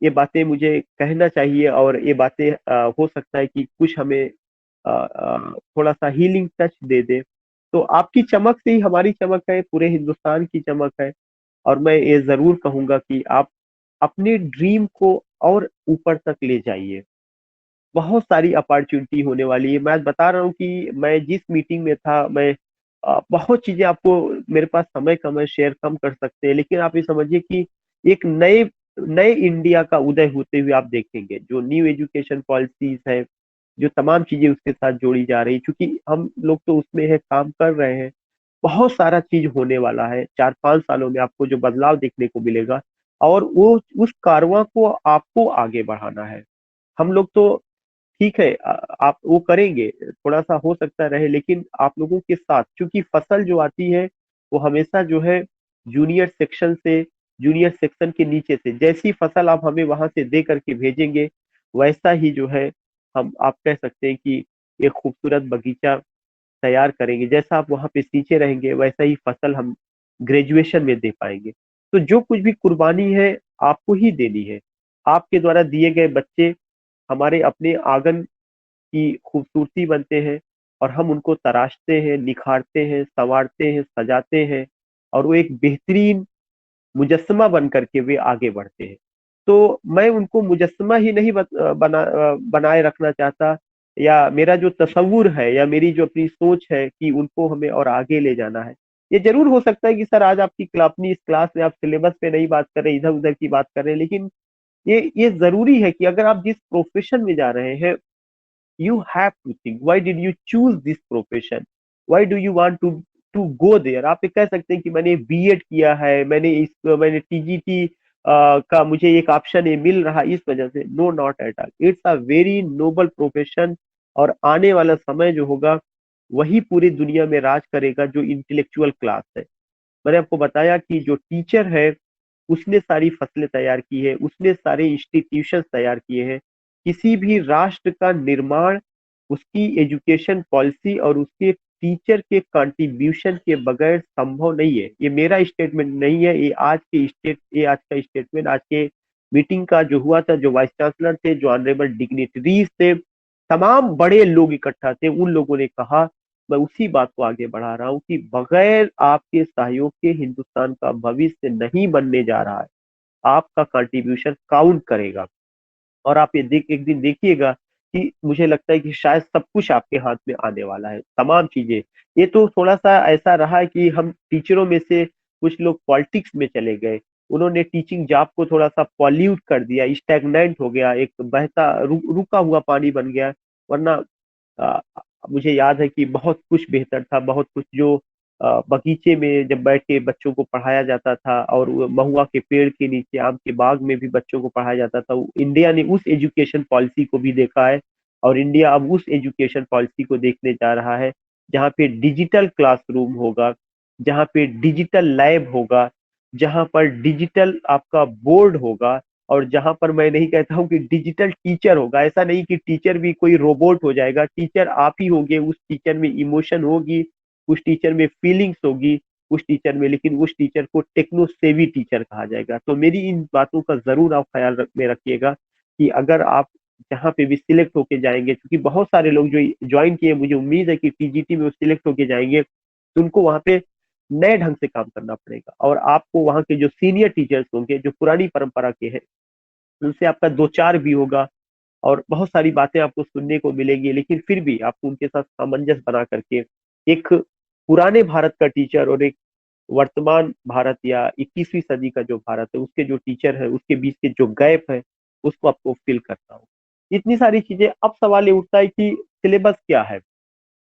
ये बातें मुझे कहना चाहिए, और ये बातें हो सकता है कि कुछ हमें थोड़ा सा हीलिंग टच दे दे। तो आपकी चमक से ही हमारी चमक है, पूरे हिंदुस्तान की चमक है। और मैं ये जरूर कहूंगा कि आप अपने ड्रीम को और ऊपर तक ले जाइए। बहुत सारी अपॉर्चुनिटी होने वाली है। मैं बता रहा हूँ कि मैं जिस मीटिंग में था, मैं बहुत चीजें आपको, मेरे पास समय कम है, शेयर कम कर सकते हैं, लेकिन आप ये समझिए कि एक नए नए इंडिया का उदय होते हुए आप देखेंगे। जो न्यू एजुकेशन पॉलिसीज है, जो तमाम चीजें उसके साथ जोड़ी जा रही, क्योंकि हम लोग तो उसमें है, काम कर रहे हैं। बहुत सारा चीज होने वाला है 4-5 सालों में, आपको जो बदलाव देखने को मिलेगा, और वो उस कारवां को आपको आगे बढ़ाना है। हम लोग तो ठीक है, आप वो करेंगे, थोड़ा सा हो सकता रहे, लेकिन आप लोगों के साथ, क्योंकि फसल जो आती है वो हमेशा जो है जूनियर सेक्शन से, जूनियर सेक्शन के नीचे से, जैसी फसल आप हमें वहां से दे करके भेजेंगे, वैसा ही जो है हम, आप कह सकते हैं कि एक खूबसूरत बगीचा तैयार करेंगे। जैसा आप वहां पे सींचे रहेंगे वैसा ही फसल हम ग्रेजुएशन में दे पाएंगे। तो जो कुछ भी कुर्बानी है आपको ही देनी है। आपके द्वारा दिए गए बच्चे हमारे अपने आंगन की खूबसूरती बनते हैं, और हम उनको तराशते हैं, निखारते हैं, संवारते हैं, सजाते हैं, और वो एक बेहतरीन मुजस्समा बन करके वे आगे बढ़ते हैं। तो मैं उनको मुजस्समा ही नहीं बनाए रखना चाहता, या मेरा जो तसव्वुर है या मेरी जो अपनी सोच है कि उनको हमें और आगे ले जाना है। ये जरूर हो सकता है कि सर आज आपकी अपनी इस क्लास में आप सिलेबस पे नहीं बात कर रहे, इधर उधर की बात कर रहे हैं, लेकिन ये जरूरी है कि अगर आप जिस प्रोफेशन में जा रहे हैं, you have to think why did you choose this profession, why do you want to go there। आप ये कह सकते हैं कि मैंने बीएड किया है, मैंने टीजीटी का मुझे एक ऑप्शन ये मिल रहा इस वजह से। No, not at all, it's a very noble profession. और आने वाला समय जो होगा वही पूरी दुनिया में राज करेगा, जो इंटेलेक्चुअल क्लास है। मैंने आपको बताया कि जो टीचर है उसने सारी फसलें तैयार की है, उसने सारे इंस्टीट्यूशन तैयार किए हैं। किसी भी राष्ट्र का निर्माण उसकी एजुकेशन पॉलिसी और उसके टीचर के कंट्रीब्यूशन के बगैर संभव नहीं है। ये मेरा स्टेटमेंट नहीं है, ये आज का स्टेटमेंट आज के मीटिंग का जो हुआ था, जो वाइस चांसलर थे, जो ऑनरेबल डिग्निटरीज थे, तमाम बड़े लोग इकट्ठा थे, उन लोगों ने कहा। मैं उसी बात को आगे बढ़ा रहा हूँ कि बगैर आपके सहयोग के हिंदुस्तान का भविष्य नहीं बनने जा रहा है। आपका कंट्रीब्यूशन काउंट करेगा। और आप ये एक दिन देखिएगा कि मुझे लगता है कि शायद सब कुछ आपके हाथ में आने वाला है, तमाम चीजें। ये तो थोड़ा सा ऐसा रहा है कि हम टीचरों में से कुछ लोग पॉलिटिक्स में चले गए, उन्होंने टीचिंग जॉब को थोड़ा सा पॉल्यूट कर दिया, स्टैग्नेंट हो गया, एक रुका हुआ पानी बन गया। वरना अ, मुझे याद है कि बहुत कुछ बेहतर था, बहुत कुछ जो बगीचे में जब बैठ के बच्चों को पढ़ाया जाता था, और वो महुआ के पेड़ के नीचे आम के बाग में भी बच्चों को पढ़ाया जाता था। इंडिया ने उस एजुकेशन पॉलिसी को भी देखा है, और इंडिया अब उस एजुकेशन पॉलिसी को देखने जा रहा है जहाँ पे डिजिटल क्लासरूम होगा, जहाँ पे डिजिटल लैब होगा, जहाँ पर डिजिटल आपका बोर्ड होगा, और जहां पर मैं नहीं कहता हूं कि डिजिटल टीचर होगा। ऐसा नहीं कि टीचर भी कोई रोबोट हो जाएगा, टीचर आप ही होंगे। उस टीचर में इमोशन होगी, उस टीचर में फीलिंग्स होगी, उस टीचर में, लेकिन उस टीचर को टेक्नो सेवी टीचर कहा जाएगा। तो मेरी इन बातों का जरूर आप ख्याल में रखिएगा कि अगर आप जहाँ पे भी सिलेक्ट होके जाएंगे, क्योंकि बहुत सारे लोग जो ज्वाइन किए, मुझे उम्मीद है कि टीजीटी में वो सिलेक्ट होके जाएंगे, तो उनको वहां पे नए ढंग से काम करना पड़ेगा। और आपको वहाँ के जो सीनियर टीचर्स होंगे, जो पुरानी परंपरा के हैं, उनसे आपका दो चार भी होगा, और बहुत सारी बातें आपको सुनने को मिलेंगी। लेकिन फिर भी आपको उनके साथ सामंजस्य बना करके एक पुराने भारत का टीचर और एक वर्तमान भारत या 21वीं सदी का जो भारत है उसके जो टीचर है, उसके बीच के जो गैप है, उसको आपको फिल करना हो। इतनी सारी चीजें। अब सवाल ये उठता है कि सिलेबस क्या है।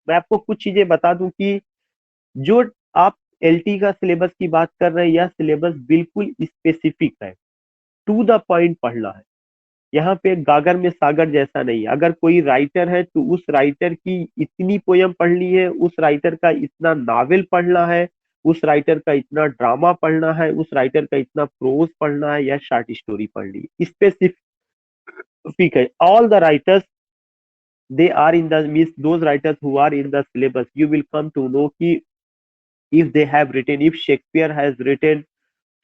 मैं आपको कुछ चीजें बता दूं कि जो आप एलटी का सिलेबस की बात कर रहे हैं, यह सिलेबस बिल्कुल स्पेसिफिक है, टू द पॉइंट पढ़ना है। यहाँ पे गागर में सागर जैसा नहीं है। अगर कोई राइटर है तो उस राइटर की इतनी पोयम पढ़नी है, उस राइटर का इतना नावल पढ़ना है, उस राइटर का इतना ड्रामा पढ़ना है, उस राइटर का इतना प्रोज पढ़ना है, या शॉर्ट स्टोरी पढ़नी है। स्पेसिफिक है। All the writers, they are in the means those writers who are in the syllabus, you will come to know कि if they have written, if Shakespeare has written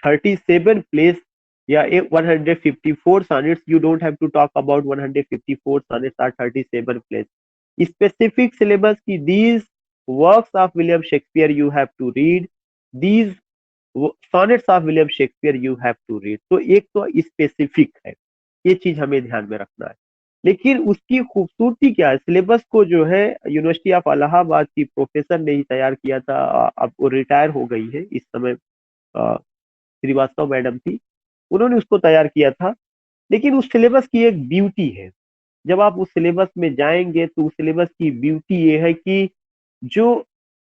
37 plays, yeah, 154 sonnets, you don't have to talk about 154 sonnets or 37 plays। Specific syllabus की these works of William Shakespeare you have to read, these sonnets of William Shakespeare you have to read। तो एक तो specific है, ये चीज हमें ध्यान में रखना है। लेकिन उसकी खूबसूरती क्या है, सिलेबस को जो है यूनिवर्सिटी ऑफ इलाहाबाद की प्रोफेसर ने ही तैयार किया था। अब वो रिटायर हो गई है इस समय, श्रीवास्तव मैडम थी, उन्होंने उसको तैयार किया था। लेकिन उस सिलेबस की एक ब्यूटी है, जब आप उस सिलेबस में जाएंगे तो उस सिलेबस की ब्यूटी ये है कि जो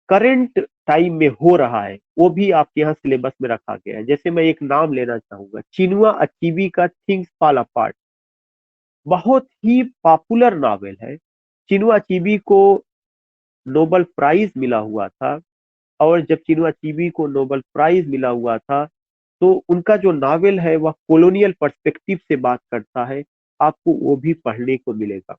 करंट टाइम में हो रहा है वो भी आपके यहाँ सिलेबस में रखा गया है। जैसे मैं एक नाम लेना चाहूंगा, चिनुआ अचीवी का थिंग्स फॉल अपार्ट, बहुत ही पॉपुलर नॉवेल है। चिनुआ अचीवी को नोबेल प्राइज मिला हुआ था, और जब चिनुआ अचीवी को नोबेल प्राइज मिला हुआ था तो उनका जो नावल है वह कॉलोनियल पर्सपेक्टिव से बात करता है। आपको वो भी पढ़ने को मिलेगा।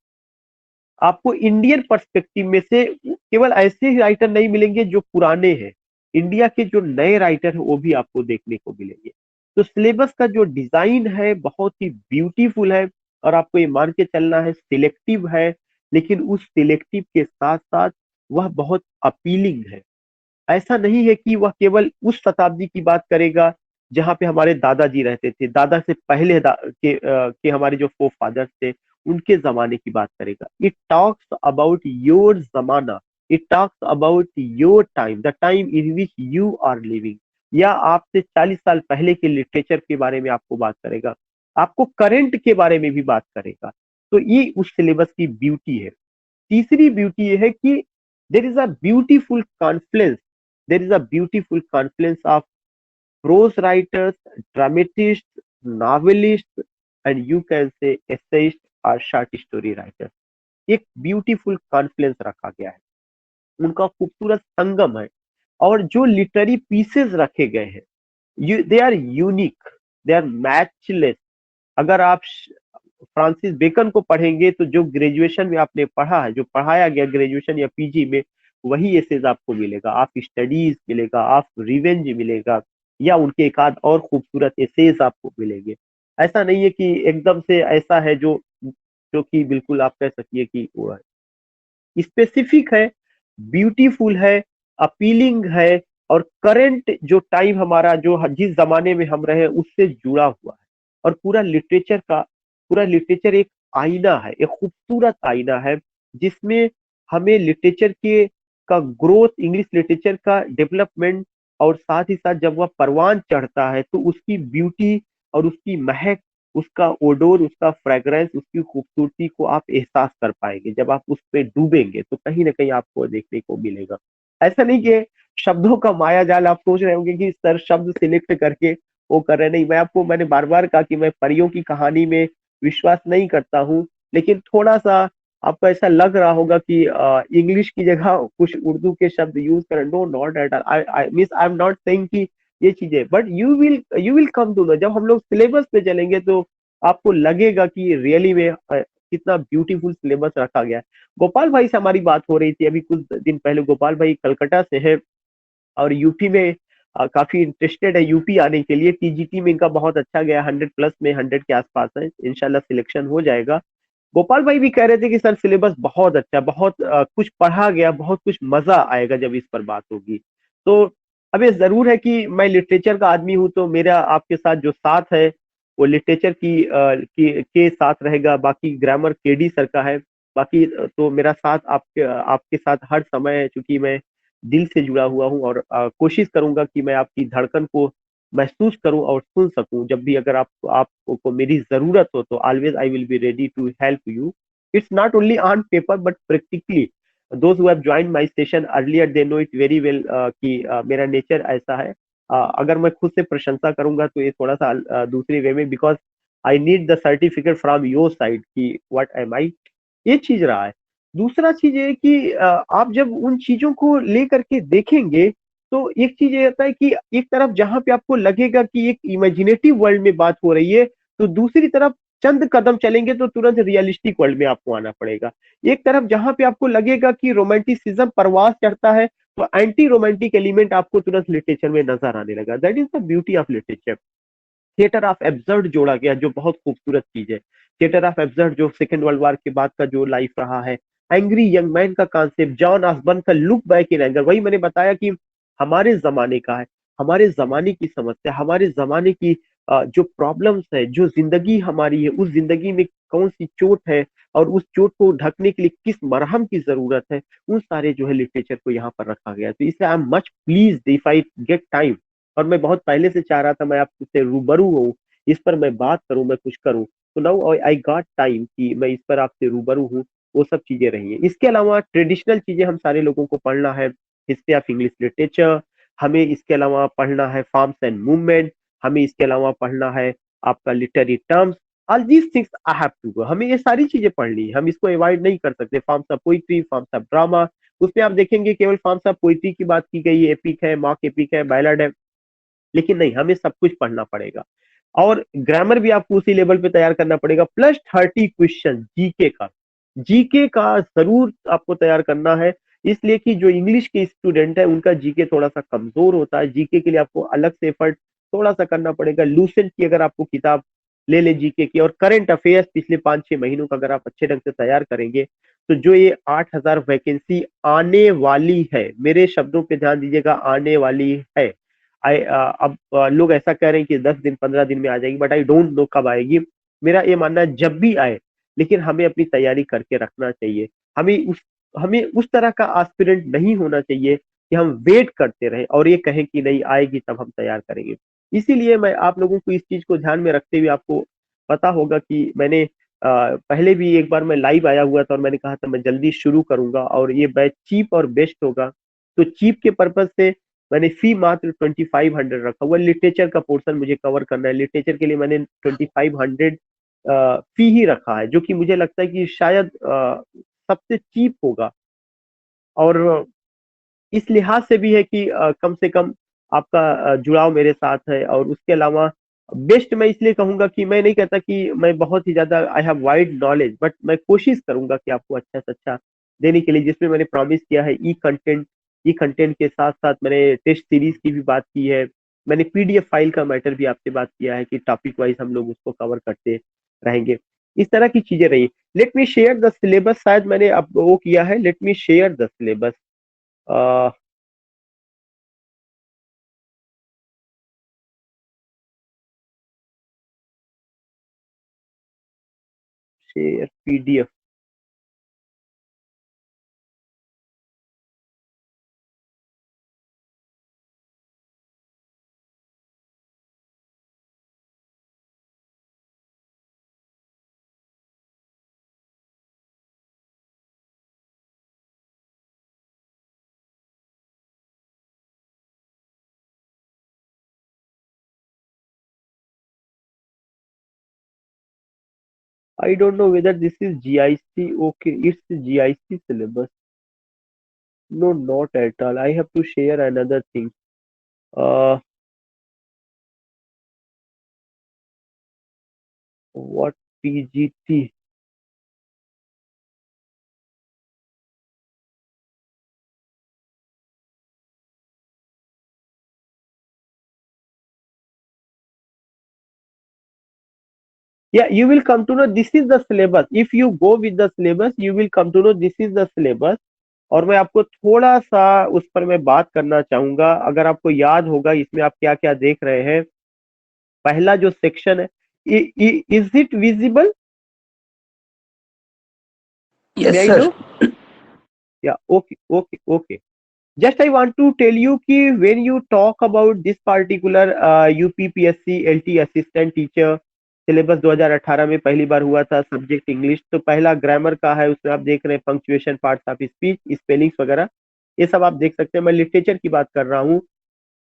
आपको इंडियन पर्सपेक्टिव में से केवल ऐसे ही राइटर नहीं मिलेंगे जो पुराने हैं, इंडिया के जो नए राइटर हैं वो भी आपको देखने को मिलेंगे। तो सिलेबस का जो डिजाइन है बहुत ही ब्यूटीफुल है, और आपको ये मान के चलना है सिलेक्टिव है, लेकिन उस सिलेक्टिव के साथ साथ वह बहुत अपीलिंग है। ऐसा नहीं है कि वह केवल उस शताब्दी की बात करेगा जहाँ पे हमारे दादाजी रहते थे, दादा से पहले के हमारे जो फोर फादर्स थे, उनके जमाने की बात करेगा। It talks about your zamana, it talks about your time, the time in which you are living. या आपसे 40 साल पहले के लिटरेचर के बारे में आपको बात करेगा, आपको करंट के बारे में भी बात करेगा। तो ये उस सिलेबस की ब्यूटी है। तीसरी ब्यूटी ये है कि there is a beautiful Confluence, there is a beautiful Confluence of prose writers, dramatists, novelists, and you can say essayists or short story writers। एक ब्यूटीफुल कॉन्फ्लुएंस रखा गया है, उनका खूबसूरत संगम है। और जो लिटरेरी पीसेस रखे गए हैं, they are unique, they are matchless. अगर आप फ्रांसिस बेकन को पढ़ेंगे तो जो ग्रेजुएशन में आपने पढ़ा है, जो पढ़ाया गया ग्रेजुएशन या पीजी में, वही एसेज आपको मिलेगा। आप स्टडीज मिलेगा, आप रिवेंज मिलेगा, या उनके एक आध और खूबसूरत एसेज आपको मिलेंगे। ऐसा नहीं है कि एकदम से ऐसा है जो जो कि बिल्कुल आप कह सकिए कि वो है स्पेसिफिक है, ब्यूटीफुल है, अपीलिंग है, और करंट जो टाइम हमारा, जो जिस जमाने में हम रहे उससे जुड़ा हुआ है। और पूरा लिटरेचर एक आईना है, एक खूबसूरत आईना है, जिसमें हमें लिटरेचर के का ग्रोथ, इंग्लिश लिटरेचर का डेवलपमेंट, और साथ ही साथ जब वह परवान चढ़ता है तो उसकी ब्यूटी और उसकी महक, उसका ओडोर, उसका फ्रेग्रेंस, उसकी खूबसूरती को आप एहसास कर पाएंगे। जब आप उस पे डूबेंगे तो कहीं ना कहीं आपको देखने को मिलेगा। ऐसा नहीं कि शब्दों का माया जाल आप सोच रहे होंगे कि सर शब्द सिलेक्ट करके वो कर रहे, नहीं। मैंने बार बार कहा कि मैं परियों की कहानी में विश्वास नहीं करता हूँ, लेकिन थोड़ा सा आपको ऐसा लग रहा होगा कि इंग्लिश की जगह कुछ उर्दू के शब्द यूज करें। No, not at all, I mean I am not saying कि ये चीजें, but you will come to know. जब हम लोग सिलेबस पे चलेंगे तो आपको लगेगा कि रियली में कितना ब्यूटीफुल सिलेबस रखा गया है। गोपाल भाई से हमारी बात हो रही थी अभी कुछ दिन पहले। गोपाल भाई कलकत्ता से है और यूपी में काफी इंटरेस्टेड है यूपी आने के लिए। टीजीटी में इनका बहुत अच्छा गया, 100+ में, 100 के आसपास है, इंशाल्लाह सिलेक्शन हो जाएगा। गोपाल भाई भी कह रहे थे कि सर सिलेबस बहुत अच्छा, बहुत कुछ पढ़ा गया, बहुत कुछ मजा आएगा जब इस पर बात होगी। तो अब ये जरूर है कि मैं लिटरेचर का आदमी हूं, तो मेरा आपके साथ जो साथ है वो लिटरेचर के साथ रहेगा। बाकी ग्रामर केडी सर का है। बाकी तो मेरा साथ आपके आपके साथ हर समय है, क्योंकि मैं दिल से जुड़ा हुआ हूँ। और कोशिश करूंगा कि मैं आपकी धड़कन को महसूस करूं और सुन सकूं। जब भी अगर आपको मेरी जरूरत हो तो always I will be ready to help you. It's not only on paper but practically. Those who have joined my session earlier they know it very well कि मेरा नेचर ऐसा है। अगर मैं खुद से प्रशंसा करूंगा तो ये थोड़ा सा दूसरे वे में, because I need the certificate from your side कि व्हाट एम आई। ये चीज रहा है। दूसरा चीज ये है कि आप जब उन चीजों को लेकर के देखेंगे तो एक चीज ये होता है कि एक तरफ जहां पे आपको लगेगा कि एक इमेजिनेटिव वर्ल्ड में बात हो रही है, तो दूसरी तरफ चंद कदम चलेंगे तो तुरंत रियलिस्टिक वर्ल्ड में आपको आना पड़ेगा। एक तरफ जहां पे आपको लगेगा कि रोमांटिसिज्म परवास चढ़ता है, तो एंटी रोमांटिक एलिमेंट आपको तुरंत लिटरेचर में नजर आने लगा। That is the beauty of literature. Theatre of absurd जोड़ा गया, जो बहुत खूबसूरत चीज है। थिएटर ऑफ एब्सर्ड जो सेकेंड वर्ल्ड वॉर के बाद का जो लाइफ रहा है, एंग्री यंग मैन का कॉन्सेप्ट, जॉन ऑसबर्न का लुक बैक इन एंगर, वही मैंने बताया कि हमारे जमाने का है, हमारे जमाने की समस्या, हमारे जमाने की जो प्रॉब्लम्स है, जो जिंदगी हमारी है, उस जिंदगी में कौन सी चोट है और उस चोट को ढकने के लिए किस मरहम की जरूरत है, उन सारे जो है लिटरेचर को यहाँ पर रखा गया है। तो इसलिए I am much please if I get time, और मैं बहुत पहले से चाह रहा था मैं आपसे रूबरू हूँ, इस पर मैं बात करूं, मैं कुछ करूं। तो नाउ आई गॉट टाइम कि मैं इस पर आपसे रूबरू हूँ। वो सब चीजें रही हैं। इसके अलावा ट्रेडिशनल चीजें हम सारे लोगों को पढ़ना है, हिस्ट्री ऑफ इंग्लिश लिटरेचर। हमें इसके अलावा पढ़ना है फॉर्म्स एंड मूवमेंट। हमें इसके अलावा पढ़ना है आपका literary terms. All these things I have to go. हमें ये सारी चीजें पढ़नी है, हम इसको अवॉइड नहीं कर सकते। Forms of poetry, forms of drama, उसमें आप देखेंगे केवल फॉर्म्स ऑफ पोइट्री की बात की गई है, एपिक है, मॉक एपिक है, बैलड है, लेकिन नहीं, हमें सब कुछ पढ़ना पड़ेगा। और ग्रामर भी आपको उसी लेवल पे तैयार करना पड़ेगा, प्लस 30 क्वेश्चन जीके का। जीके का जरूर आपको तैयार करना है, इसलिए कि जो इंग्लिश के स्टूडेंट है उनका जीके थोड़ा सा कमजोर होता है। जीके के लिए आपको अलग से एफर्ट थोड़ा सा करना पड़ेगा। लूसेंट की अगर आपको किताब ले ले जीके की, और करंट अफेयर्स पिछले 5-6 महीनों का अगर आप अच्छे ढंग से तैयार करेंगे, तो जो ये 8,000 वैकेंसी आने वाली है, मेरे शब्दों पे ध्यान दीजिएगा, आने वाली है। अब लोग ऐसा कह रहे हैं कि 10 दिन 15 दिन में आ जाएगी, बट आई डोंट नो कब आएगी। मेरा ये मानना है जब भी आए, लेकिन हमें अपनी तैयारी करके रखना चाहिए। हमें उस हमें उस तरह का एस्पिरेंट नहीं होना चाहिए कि हम वेट करते रहें और ये कहें कि नहीं आएगी तब हम तैयार करेंगे। इसीलिए मैं आप लोगों को इस चीज को ध्यान में रखते हुए, आपको पता होगा कि मैंने पहले भी एक बार मैं लाइव आया हुआ था और मैंने कहा था मैं जल्दी शुरू करूंगा और ये बैच चीप और बेस्ट होगा। तो चीप के पर्पज से मैंने फी मात्र 2500 रखा हुआ। लिटरेचर का पोर्शन मुझे कवर करना है, लिटरेचर के लिए मैंने 2500 फी ही रखा है, जो कि मुझे लगता है कि शायद सबसे चीप होगा। और इस लिहाज से भी है कि कम से कम आपका जुड़ाव मेरे साथ है। और उसके अलावा बेस्ट मैं इसलिए कहूंगा कि मैं नहीं कहता कि मैं बहुत ही ज्यादा I have wide knowledge, but मैं कोशिश करूंगा कि आपको अच्छा से अच्छा देने के लिए, जिसमें मैंने प्रॉमिस किया है ई कंटेंट के साथ साथ मैंने टेस्ट सीरीज की भी बात की है। मैंने पीडीएफ फाइल का मैटर भी आपसे बात किया है कि टॉपिक वाइज हम लोग उसको कवर करते रहेंगे। इस तरह की चीजें रही। Let me share the syllabus, शायद मैंने अब वो किया है। Let me share the syllabus. Share PDF. I don't know whether this is GIC. Okay, it's GIC syllabus. No, not at all. I have to share another thing. Uh, what PGT? Yeah, you will come to know this is the syllabus. If you go with the syllabus, you will come to know this is the syllabus. और मैं आपको थोड़ा सा उस पर मैं बात करना चाहूंगा। अगर आपको याद होगा इसमें आप क्या क्या देख रहे हैं। पहला जो सेक्शन है, is it visible? May Yes, I sir. No? या okay okay okay. Just I want to tell you कि when you talk about this particular UPPSC LT assistant teacher syllabus 2018 में पहली बार हुआ था, सब्जेक्ट इंग्लिश। तो पहला grammar का है, उसमें आप देख रहे हैं punctuation, parts of speech, spellings वगैरह, ये सब आप देख सकते हैं। मैं लिटरेचर की बात कर रहा हूँ।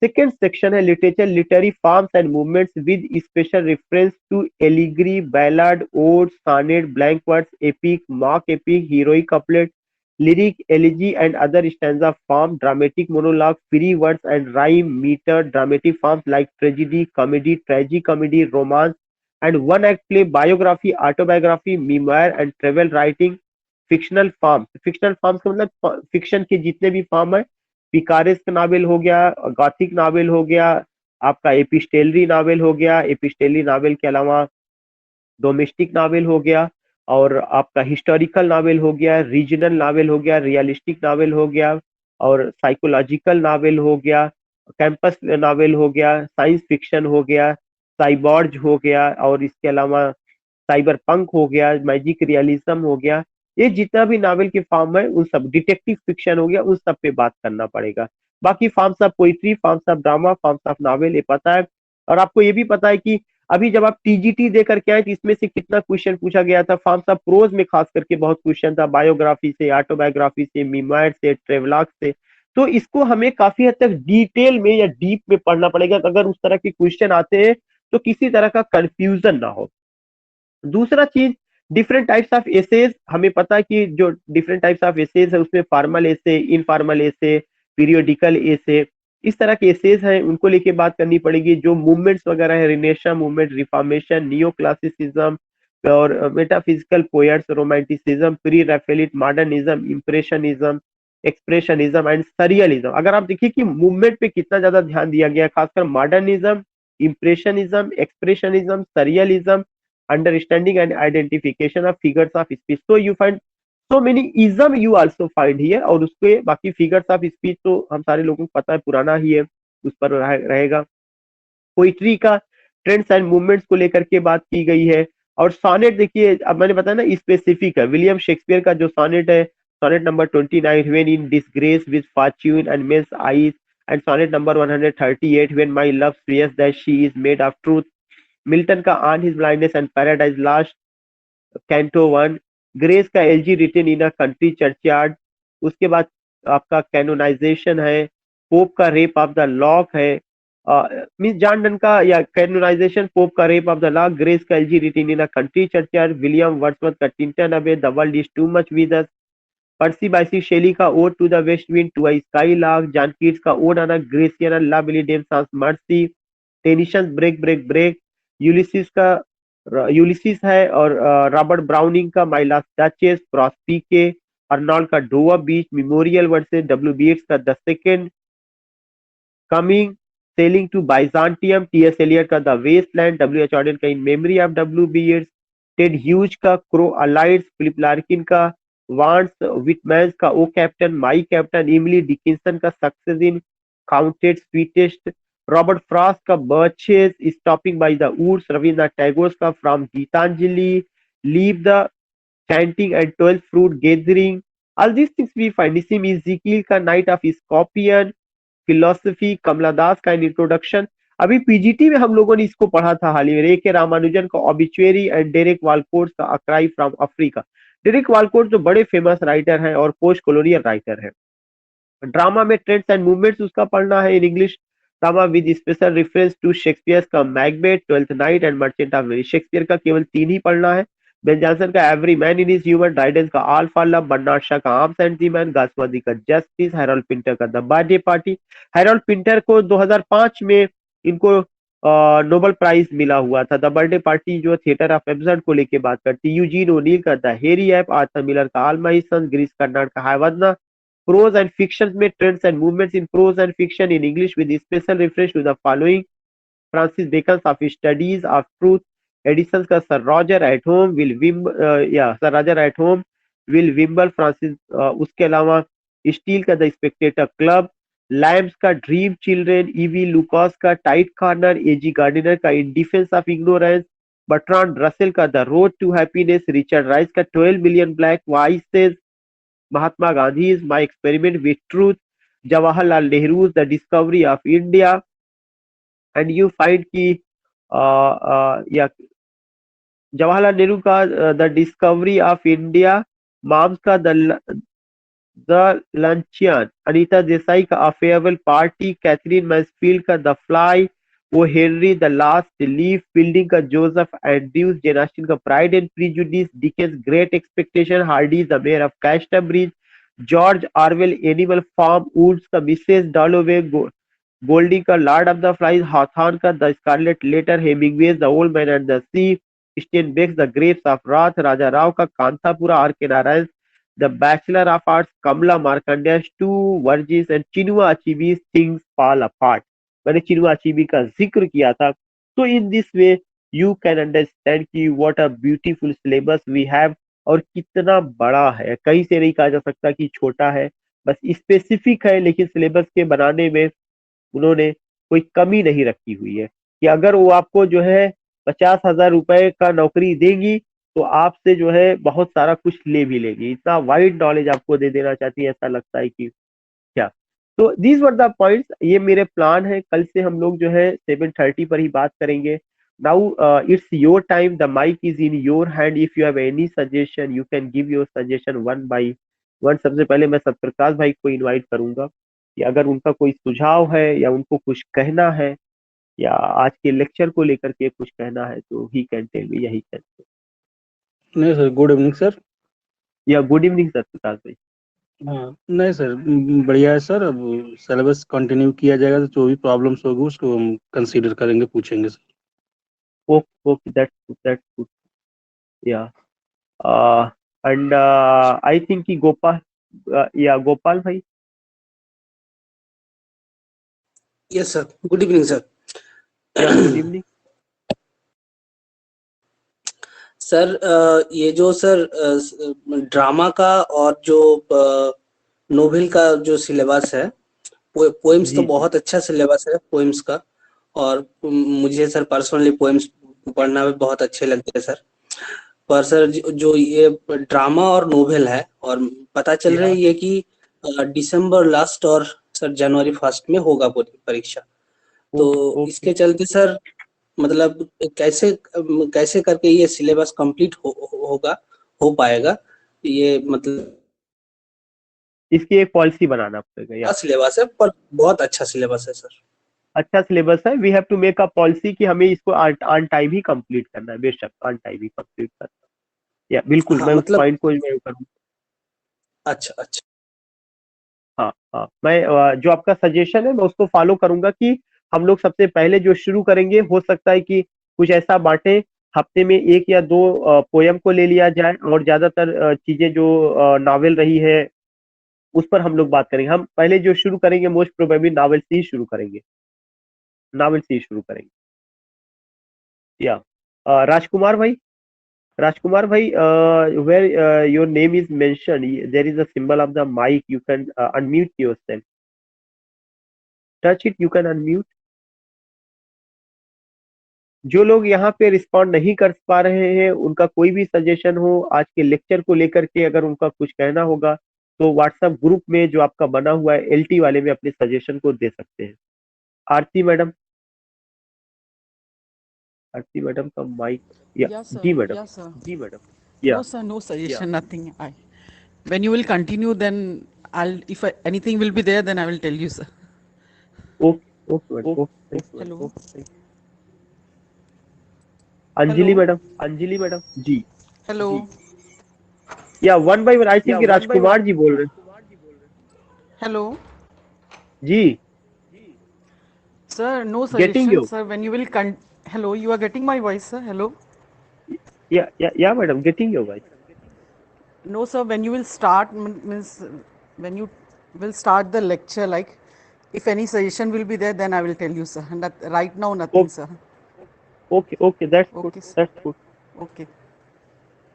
सेकेंड सेक्शन है literature, literary forms and movements with special reference to एलिग्री, ballad, ode, sonnet, blank words, epic, mock epic, heroic couplet, lyric, elegy and other stanza form, dramatic monologue, free words and rhyme, meter, dramatic forms like tragedy, comedy, tragicomedy, romance and one act play, biography, autobiography, memoir and travel writing, fictional forms का मतलब fiction के जितने भी form है। Picaresque novel हो गया, Gothic novel हो गया, आपका एपिस्टेलरी नावल हो गया, एपिस्टेलरी नावल के अलावा डोमेस्टिक नावल हो गया, और आपका हिस्टोरिकल नावल हो गया, रीजनल नावल हो गया, रियलिस्टिक नावल हो गया, और साइकोलॉजिकल नावल हो गया, कैंपस नावल हो गया, साइंस फिक्शन हो गया, साइबॉर्ज हो गया, और इसके अलावा साइबर पंक हो गया, मैजिक रियलिज्म हो गया। ये जितना भी नावल के फॉर्म है उन सब, डिटेक्टिव फिक्शन हो गया, उन सब पे बात करना पड़ेगा। बाकी forms of poetry, forms of drama, forms of novel, ये पता है। और आपको ये भी पता है कि अभी जब आप टीजीटी देकर के आए तो इसमें से कितना क्वेश्चन पूछा गया था। फॉर्म्स ऑफ प्रोज में खास करके बहुत क्वेश्चन था, बायोग्राफी से, ऑटोबायोग्राफी से, मीमोयर से, ट्रेवलॉग से। तो इसको हमें काफी हद तक डिटेल में या डीप में पढ़ना पड़ेगा, अगर उस तरह के क्वेश्चन आते हैं तो किसी तरह का कंफ्यूजन ना हो। दूसरा चीज, डिफरेंट टाइप्स ऑफ एसेज। हमें पता है कि जो डिफरेंट टाइप्स ऑफ एसेज है उसमें फॉर्मल एसे, इनफॉर्मल एसे, पीरियोडिकल एसे, इस तरह के एसेज हैं, उनको लेके बात करनी पड़ेगी। जो मूवमेंट्स वगैरह है, renaissance movement, reformation, neoclassicism और metaphysical poets, romanticism, pre Raphaelite, modernism, impressionism, expressionism and surrealism. अगर आप देखिए कि मूवमेंट पे कितना ज्यादा ध्यान दिया गया है, खासकर modernism, impressionism, expressionism, surrealism, understanding and identification of figures of speech. So you find so many ism you also find here। और उसके बाकी फिगर्स ऑफ स्पीच तो हम सारे लोगों को पता है, पुराना ही है। उस पर रहेगा। पोइट्री का ट्रेंड्स एंड मूवमेंट्स को लेकर के बात की गई है। और सॉनेट देखिए, अब मैंने बताया ना स्पेसिफिक है, विलियम शेक्सपियर का जो सॉनेट है, sonnet number 29 when in disgrace with fortune and men's eyes, and sonnet number 138 when my love swears that she is made of truth. Milton का on his blindness and paradise lost canto 1। Gray's का elegy written in a country churchyard. उसके बाद आपका canonisation है, Pope का rape of the lock है, miss John Donne का या कैनोनाइजेशन, पोप का rape of the lock, Gray's का elegy written in a country churchyard, William Wordsworth का Tintern Abbey, the world is too much with us, Percy Bysshe Shelley का ode to the west wind to a skylark, John Keats का ode on a Grecian la belle dame sans merci, Tennyson break break break, Ulysses का Ulysses है, और Robert browning का my last duchess, प्रॉस्पी के, Arnold का Dover beach memorial verses W B Yeats का the second coming, sailing to Byzantium, T S Eliot का the wasteland, W H Auden का in memory of W B Yeats, Ted Hughes का crow alights, Philip Larkin का wants Whitman's का O captain my captain, Emily Dickinson का success is counted sweetest, Robert Frost का birches stopping by the woods, Rabindranath Tagore का from Gitanjali, leave the chanting and 12 fruit gathering. All these things we find. Nissim Ezekiel का night of scorpion, philosophy कमला दास का introduction. अभी PGT में हम लोगों ने इसको पढ़ा था हाल ही में, रे के रामानुजन का ऑबिचुअरी एंड डेरेक वालकोट का a cry from Africa. Derek Walcott जो बड़े फेमस राइटर हैं और पोस्ट कॉलोनियल राइटर हैं। ड्रामा में ट्रेंड्स एंड मूवमेंट्स उसका पढ़ना है in English drama with special reference to Shakespeare का Macbeth, twelfth night and merchant of Venice. Shakespeare का केवल 3 ही पढ़ना है। बेन जॉनसन का every man in his humour, Dryden का all for love, Bernard Shaw का arms and the man, Galsworthy का जस्टिस, हैरोल्ड पिंटर का The Birthday Party. Harold Pinter को 2005 में इनको नोबेल प्राइज मिला हुआ था। द बर्थडे पार्टी जो थिएटर ऑफ एब्सर्ड को लेके बात करती है। यूजीन ओनील का The Hairy Ape, Arthur Miller का All My Sons, Girish Karnad का हाइवजना। प्रोज एंड फिक्शन में trends and movements in prose and fiction in English with special reference to the following, Francis bacon of studies of truth, Addison का Sir Roger at home will विम या Sir Roger at home will Wimble Francis, उसके अलावा Steele का the spectator club, Lamb's का dream children, E V Lucas का tight corner, A G Gardiner का in defence of ignorance, Bertrand Russell का the road to happiness, Richard Rice का 12 million black voices, Mahatma Gandhi's My Experiment with Truth, Jawaharlal Nehru's The Discovery of India, and you find कि या जवाहरलाल नेहरू का the discovery of India, Maugham's का the luncheon, Anita Desai का a farewell party, Katherine Mansfield का the fly, O Henry the last leaf, Fielding का Joseph Andrews, Jane Austen का pride and prejudice, Dickens great expectation, Hardy the mayor of Casterbridge, George Orwell animal farm, वुड्स का Mrs Dalloway, Golding का lord of the flies, Hawthorne का the scarlet letter, Hemingway's the old man and the sea, Steinbeck's the grapes of wrath, Raja Rao का Kanthapura, R K Narayan the bachelor of arts, Kamala Markandaya, two virgins, and Chinua Achebe's things fall apart. मैंने Chinua Achebe का जिक्र किया था। तो in this way you can understand कि what a beautiful syllabus we have, और कितना बड़ा है। कहीं से नहीं कहा जा सकता कि छोटा है, बस स्पेसिफिक है, लेकिन सिलेबस के बनाने में उन्होंने कोई कमी नहीं रखी हुई है कि अगर वो आपको जो है 50,000 रुपए का नौकरी देंगी तो आपसे जो है बहुत सारा कुछ ले भी लेगी। इतना वाइड नॉलेज आपको दे देना चाहती है, ऐसा लगता है कि क्या। तो दीज वर द पॉइंट्स, ये मेरे प्लान है। कल से हम लोग जो है 7:30 पर ही बात करेंगे। Now it's your time, the mike is in your hand. If you have any suggestion you can give your suggestion one by one. सबसे पहले मैं सत्यप्रकाश भाई को इनवाइट करूंगा कि अगर उनका कोई सुझाव है या उनको कुछ कहना है या आज के लेक्चर को लेकर के कुछ कहना है तो ही कैन टेल मी, यही कैन। नहीं सर, गुड इवनिंग सर। या गुड इवनिंग सत्यप्रकाश भाई। हाँ नहीं सर, बढ़िया है सर। अब सिलेबस कंटिन्यू किया जाएगा तो जो भी प्रॉब्लम्स होगी उसको हम कंसीडर करेंगे, पूछेंगे sir. Okay okay, that's good. या एंड आई थिंक कि गोपाल, या गोपाल भाई। Yes sir, good evening sir. या गुड इवनिंग सर, ये जो सर ड्रामा का और जो नोवेल का जो सिलेबस है पोएम्स तो जी बहुत अच्छा सिलेबस है पोएम्स का, और मुझे सर पर्सनली पोएम्स पढ़ना भी बहुत अच्छे लगते हैं सर। पर सर जो ये ड्रामा और नोवेल है, और पता चल या रही है कि दिसंबर लास्ट और सर जनवरी फर्स्ट में होगा परीक्षा। तो ओके। इसके चलते सर मतलब कैसे कैसे करके ये सिलेबस कंप्लीट होगा, हो पाएगा ये, मतलब इसकी एक पॉलिसी बनाना पड़ेगा या सिलेबस है पर बहुत अच्छा सिलेबस है सर। अच्छा सिलेबस है। We have to make a policy कि हमें इसको ऑन टाइम ही कंप्लीट करना है, बेशक ऑन टाइम ही कंप्लीट करना है। या बिल्कुल हाँ मैं उस मतलब पॉइंट को मैं करूँ। अच्छा अच्छा। हाँ हाँ, मैं जो आपका सजेशन है मैं उसको फॉलो करूंगा कि हम लोग सबसे पहले जो शुरू करेंगे, हो सकता है कि कुछ ऐसा बांटे, हफ्ते में एक या दो पोयम को ले लिया जाए, और ज्यादातर चीजें जो नावल रही है उस पर हम लोग बात करेंगे। हम पहले जो शुरू करेंगे मोस्ट प्रोबेबली नावल से ही शुरू करेंगे, नावल से ही शुरू करेंगे। या राजकुमार भाई, राजकुमार भाई, where your name is mentioned, there is a symbol of the mic. You can unmute yourself. Touch it. You can unmute. जो लोग यहाँ पे रिस्पॉन्ड नहीं कर पा रहे हैं, उनका कोई भी सजेशन हो आज के लेक्चर को लेकर के, अगर उनका कुछ कहना होगा तो व्हाट्सएप ग्रुप में जो आपका बना हुआ है एलटी वाले में अपने सजेशन को दे सकते हैं। आरती मैडम, आरती मैडम का माइक। या Yes, sir. जी मैडम, Yes, sir. जी मैडम। No, या sir. No या suggestion. Nothing. When you will continue, then I'll. If anything will be there, then I will tell you, sir. Okay okay madam, okay thank Hello. You. Hello. Anjali madam, Anjali madam ji. Hello. Yeah one by one I think Rajkumar ji बोल रहे Hello. हैं जी। Sir, no getting suggestion, you. sir. When you will Hello. You are getting my voice, sir. Hello. या madam, getting you भाई। No, sir. When you will start means when you will start the lecture, like if any suggestion will be there, then I will tell you, sir. And that, right now, nothing, sir. Okay okay, that's good, Okay, sir. That's good. Okay.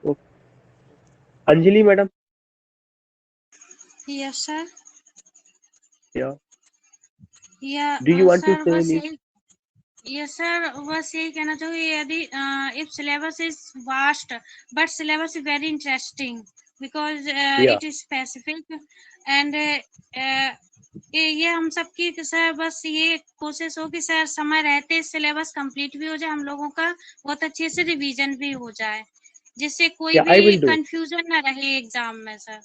Okay, Anjali madam. Yes sir. Yeah yeah do you want to sir say बस any? यही, yes sir बस यही कहना चाहूँगी, यदि if syllabus is vast but syllabus is very interesting because या it is specific and ये हम सबकी सर बस ये कोशिश हो कि सर समय रहते सिलेबस कंप्लीट भी हो जाए, हम लोगों का बहुत अच्छे से रिवीजन भी हो जाए, जिससे कोई आई भी विल डू। कंफ्यूजन ना रहे एग्जाम में sir.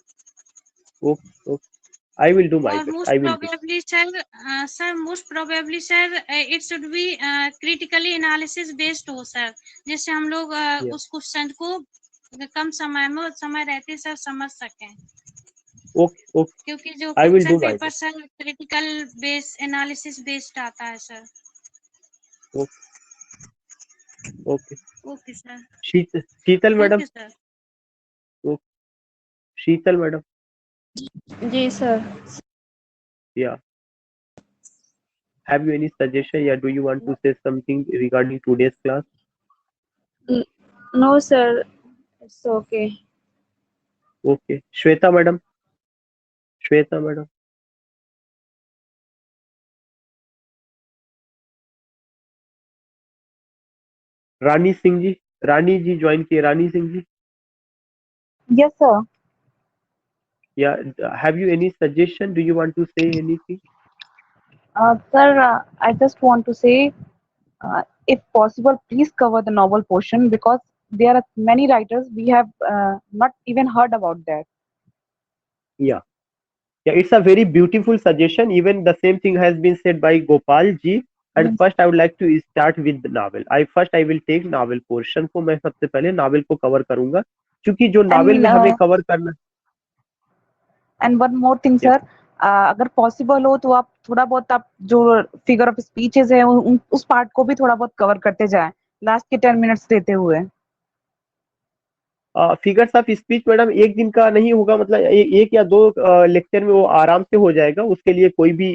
Okay okay, I will do my और best, most I will do. Probably sir most probably sir it should be critically analysis based हो सर, जिससे हम लोग या उस क्वेश्चन को कम समय में समय रहते सर समझ सकें, ओके ओके, क्योंकि जो I will question do my paper best. Sir critical base analysis based आता है sir. Okay, okay sir. Sheetal thank madam. You sir. Sheetal madam. जी sir. Yeah have you any suggestion, या do you want to say something regarding today's class? No sir, it's okay. Okay, Shweta madam, Shweta madam. Rani Singh ji, Rani ji join किए, Rani Singh ji. Yes sir. Yeah have you any suggestion, do you want to say anything? Sir I just want to say if possible please cover the novel portion because there are many writers we have not even heard about that. Yeah, yeah, it's a very beautiful suggestion. Even the same thing has been said by Gopal ji. And Yes. first I would like to start with the novel. I will take novel portion को, मैं सबसे पहले novel को cover करूंगा, क्योंकि जो novel में हमें कवर करना। And one more thing sir, अगर पॉसिबल हो तो आप थोड़ा बहुत आप जो फिगर ऑफ स्पीचेस है उस पार्ट को भी थोड़ा बहुत कवर करते जाएं लास्ट के 10 मिनट्स देते हुए। फिगर्स ऑफ स्पीच मैडम एक दिन का नहीं होगा, मतलब एक या दो लेक्चर में वो आराम से हो जाएगा। उसके लिए कोई भी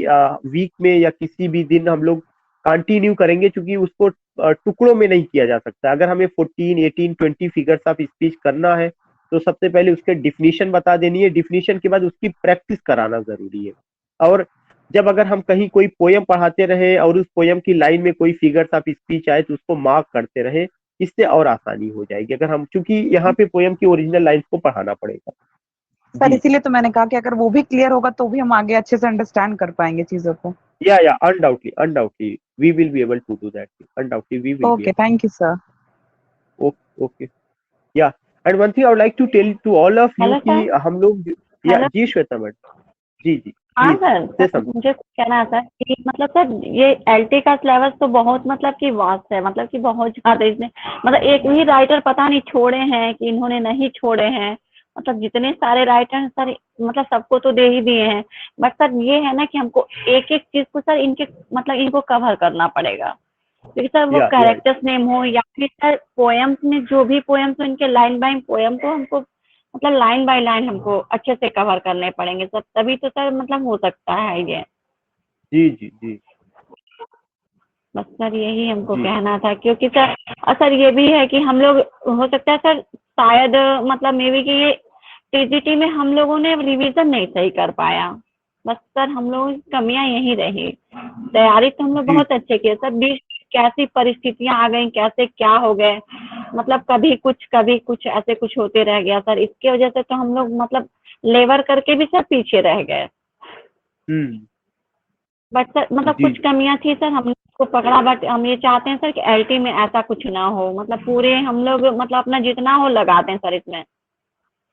वीक में या किसी भी दिन हम लोग कंटिन्यू करेंगे, क्योंकि उसको टुकड़ों में नहीं किया जा सकता। अगर हमें 14, 18, 20 फिगर्स ऑफ स्पीच करना है तो सबसे पहले उसके डिफिनीशन बता देनी है, डिफिनीशन के बाद उसकी प्रैक्टिस कराना जरूरी है। और जब अगर हम कहीं कोई पोयम पढ़ाते रहे और उस पोयम की लाइन में कोई फिगर्स ऑफ स्पीच आए तो उसको मार्क करते रहे, इससे और आसानी हो जाएगी अगर हम, क्योंकि यहाँ पे पोयम की ओरिजिनल लाइंस को पढ़ाना पड़ेगा। सर जी इसीलिए तो मैंने कहा कि अगर वो भी क्लियर होगा तो भी हम आगे अच्छे से अंडरस्टैंड कर पाएंगे चीजों को। Yeah undoubtedly we will be able to do that, undoubtedly we will be okay, thank you sir. Okay okay. Yeah and one thing I would like to tell to all of you hello कि sir. हम लोग, yeah hello. जी Shweta madam, जी जी हाँ please sir, से sir मुझे कुछ कहना था कि मतलब सर ये एलटी का सिलेबस तो बहुत मतलब कि वास्ट है, मतलब कि बहुत ज्यादा इसमें मतलब एक भी राइटर पता नहीं छोड़े हैं कि इन्होंने नहीं छोड़े हैं। मतलब जितने सारे राइटर हैं सर, मतलब सबको तो दे ही दिए हैं, बट सर ये है ना कि हमको एक एक चीज को सर इनके मतलब इनको कवर करना पड़ेगा, क्योंकि सर वो या कैरेक्टर्स नेम हो या फिर सर पोएम्स में जो भी पोएम्स हो इनके लाइन बाय पोएम को हमको मतलब लाइन बाय लाइन हमको अच्छे से कवर करने पड़ेंगे सर, तभी तो सर मतलब हो सकता है ये। जी जी जी बस सर यही हमको जी कहना था, क्योंकि सर और सर ये भी है कि हम लोग हो सकता है सर शायद मतलब मे बी कि ये टीजीटी में हम लोगों ने रिवीजन नहीं सही कर पाया। बस सर हम लोगों की कमियां यही रही। तैयारी तो हम लोग जी बहुत अच्छे किए सर, बीच कैसी परिस्थितियां आ गई, कैसे क्या हो गए, मतलब कभी कुछ ऐसे कुछ होते रह गया सर, इसकी वजह से तो हम लोग मतलब लेबर करके भी सर पीछे रह गए। हम्म बट सर मतलब जी कुछ कमियां थी सर, हम लोग को पकड़ा, बट हम ये चाहते हैं सर कि एलटी में ऐसा कुछ ना हो, मतलब पूरे हम लोग मतलब अपना जितना हो लगाते हैं सर इसमें।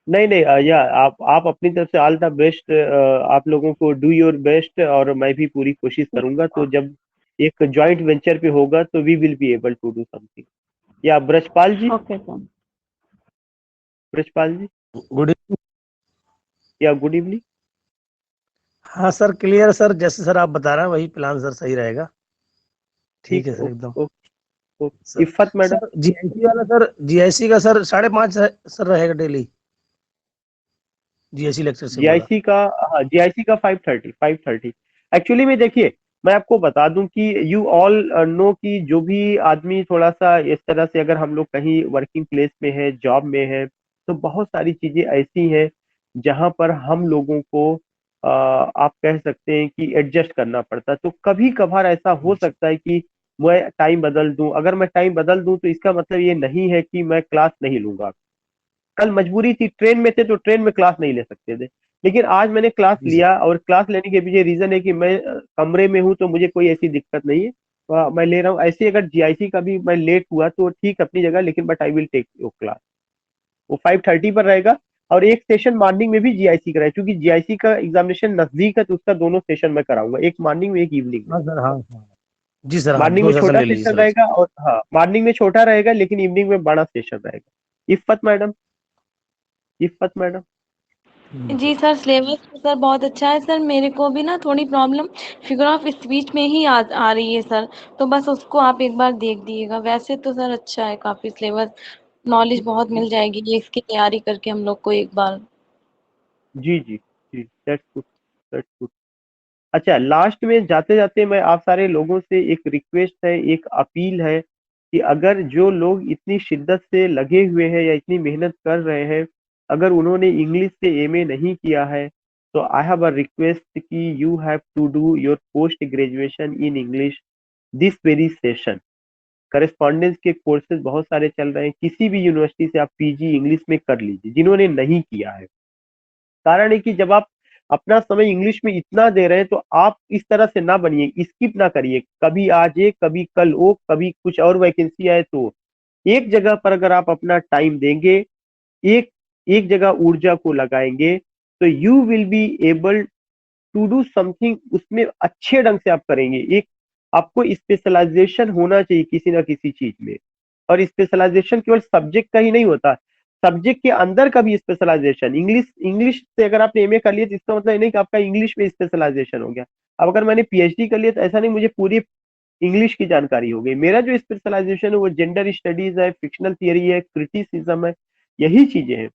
नहीं नहीं, या आप अपनी तरफ से ऑल द बेस्ट, आप लोगों को डू योर बेस्ट, और मैं भी पूरी कोशिश करूंगा। तो जब एक जॉइंट वेंचर पे होगा तो we will be able to do something. Yeah Brajpal ji, okay sir. Brajpal ji, good evening. Yeah good evening. हाँ सर, क्लियर सर, जैसे सर आप बता रहे हैं वही प्लान सर सही रहेगा। ठीक है सर, एकदम। Sir Iffat madam, sir GIC वाला सर, जीआईसी का सर 5:30 सर रहेगा डेली, जीआईसी लेक्चर से वाला। जीआईसी का, हाँ जीआईसी का 5:30। एक्चुअली में देखिए, मैं आपको बता दूं कि यू ऑल नो कि जो भी आदमी थोड़ा सा इस तरह से, अगर हम लोग कहीं वर्किंग प्लेस में है, जॉब में है, तो बहुत सारी चीजें ऐसी हैं जहां पर हम लोगों को आप कह सकते हैं कि एडजस्ट करना पड़ता है। तो कभी कभार ऐसा हो सकता है कि मैं टाइम बदल दूं। अगर मैं टाइम बदल दूं तो इसका मतलब ये नहीं है कि मैं क्लास नहीं लूंगा। कल मजबूरी थी, ट्रेन में थे तो ट्रेन में क्लास नहीं ले सकते थे, लेकिन आज मैंने क्लास जी सर। लिया, और क्लास लेने के पीछे रीजन है कि मैं कमरे में हूँ तो मुझे कोई ऐसी दिक्कत नहीं है। मैं ले रहा हूँ। ऐसे अगर जीआईसी का भी मैं लेट हुआ तो ठीक अपनी जगह, लेकिन but I will take your class. वो 5:30 पर रहेगा, और एक सेशन मॉर्निंग में भी जीआईसी का रहेगा, क्योंकि जीआईसी का एग्जामिनेशन नजदीक है तो उसका दोनों सेशन मैं कराऊंगा, एक मॉर्निंग में एक इवनिंग में। हाँ सर, हाँ हाँ। जी सर, हाँ मॉर्निंग 2 में सेशन छोटा ले लीजिए सेशन सर उसका। रहेगा, और हाँ मॉर्निंग में छोटा रहेगा लेकिन इवनिंग में बड़ा सेशन रहेगा। Iffat madam, Iffat madam. जी सर, सिलेबस तो सर बहुत अच्छा है सर, मेरे को भी ना थोड़ी प्रॉब्लम फिगर ऑफ स्पीच में ही आ रही है सर, तो बस उसको आप एक बार देख दीजिएगा। वैसे तो सर अच्छा है काफ़ी सिलेबस, नॉलेज बहुत मिल जाएगी ये इसकी तैयारी करके हम लोग को एक बार। जी जी जी, दैट्स गुड, दैट्स गुड। अच्छा, लास्ट में जाते जाते मैं आप सारे लोगों से एक रिक्वेस्ट है, एक अपील है कि अगर जो लोग इतनी शिद्दत से लगे हुए हैं या इतनी मेहनत कर रहे हैं, अगर उन्होंने इंग्लिश से एमए नहीं किया है, तो आई हैव अ रिक्वेस्ट कि you have to do your post graduation in English this very session. Correspondence के कोर्सेज बहुत सारे चल रहे हैं, किसी भी यूनिवर्सिटी से आप पीजी इंग्लिश में कर लीजिए जिन्होंने नहीं किया है। कारण है कि जब आप अपना समय इंग्लिश में इतना दे रहे हैं तो आप इस तरह से ना बनिए, स्किप ना करिए, कभी आज एक, कभी कल वो, कभी कुछ और वैकेंसी आए तो। एक जगह पर अगर आप अपना टाइम देंगे, एक एक जगह ऊर्जा को लगाएंगे, तो you will be able to do something, उसमें अच्छे ढंग से आप करेंगे। एक आपको स्पेशलाइजेशन होना चाहिए किसी ना किसी चीज में, और स्पेशलाइजेशन केवल सब्जेक्ट का ही नहीं होता, सब्जेक्ट के अंदर का भी स्पेशलाइजेशन। इंग्लिश इंग्लिश से अगर आपने एमए कर लिया तो इसका मतलब ये नहीं कि आपका इंग्लिश में स्पेशलाइजेशन हो गया। अब अगर मैंने पीएचडी कर लिया तो ऐसा नहीं मुझे पूरी इंग्लिश की जानकारी हो गई। मेरा जो स्पेशलाइजेशन है वो जेंडर स्टडीज है, फिक्शनल थियरी है, क्रिटिसिज्म है, यही चीजें हैं।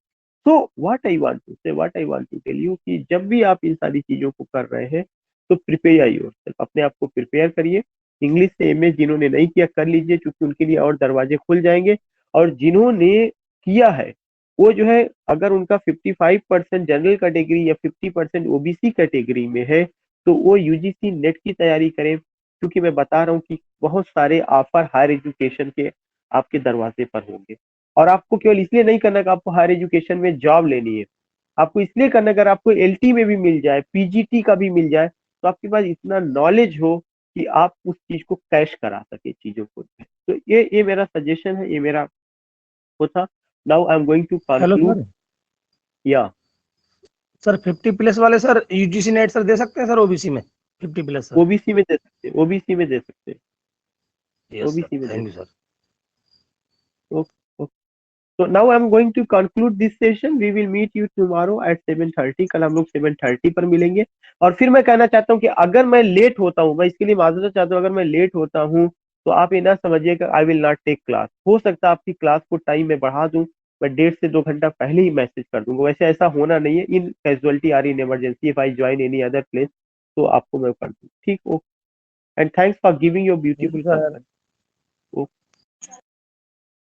तो what I want to tell you कि जब भी आप इन सारी चीजों को कर रहे हैं तो प्रिपेयर योरसेल्फ, अपने आप को प्रिपेयर करिए। इंग्लिश से एमए जिन्होंने नहीं किया कर लीजिए, क्योंकि उनके लिए और दरवाजे खुल जाएंगे। और जिन्होंने किया है वो जो है, अगर उनका 55% जनरल कैटेगरी या 50% ओबीसी कैटेगरी में है, तो वो यूजीसी नेट की तैयारी करें, क्योंकि मैं बता रहा हूँ कि बहुत सारे ऑफर हायर एजुकेशन के आपके दरवाजे पर होंगे। और आपको केवल इसलिए नहीं करना कि आपको हायर एजुकेशन में जॉब लेनी है, आपको इसलिए करना है अगर आपको एलटी में भी मिल जाए, पीजीटी का भी मिल जाए, तो आपके पास इतना नॉलेज हो कि आप उस चीज को कैश करा सके चीजों को। तो ये मेरा सजेशन है, ये मेरा वो था। Now I am going to hello conclude. Sir, yeah sir 50+ वाले सर यूजीसी नेट सर दे सकते हैं सर ओबीसी में 50+ सर? ओबीसी में दे सकते, ओबीसी में दे सकते, यस सर, ओबीसी में दे थैंक यू सर। सकते। Okay. So now I'm going to conclude this session. We will meet you tomorrow at 7:30. कल हम लोग 7:30 पर मिलेंगे। और फिर मैं कहना चाहता हूँ कि अगर मैं लेट होता हूँ, मैं इसके लिए माजूर चाहता हूँ, अगर मैं लेट होता हूँ तो आप ये ना समझिए कि I will not take class. हो सकता है आपकी क्लास को टाइम में बढ़ा दूं, मैं 1.5 से 2 घंटा पहले ही मैसेज कर दूंगा। वैसे ऐसा होना नहीं है। In casualty or in emergency if I join any other place, तो आपको मैं कर दूँ। ठीक हो। And thanks for giving your thank you beautiful sir. Concern.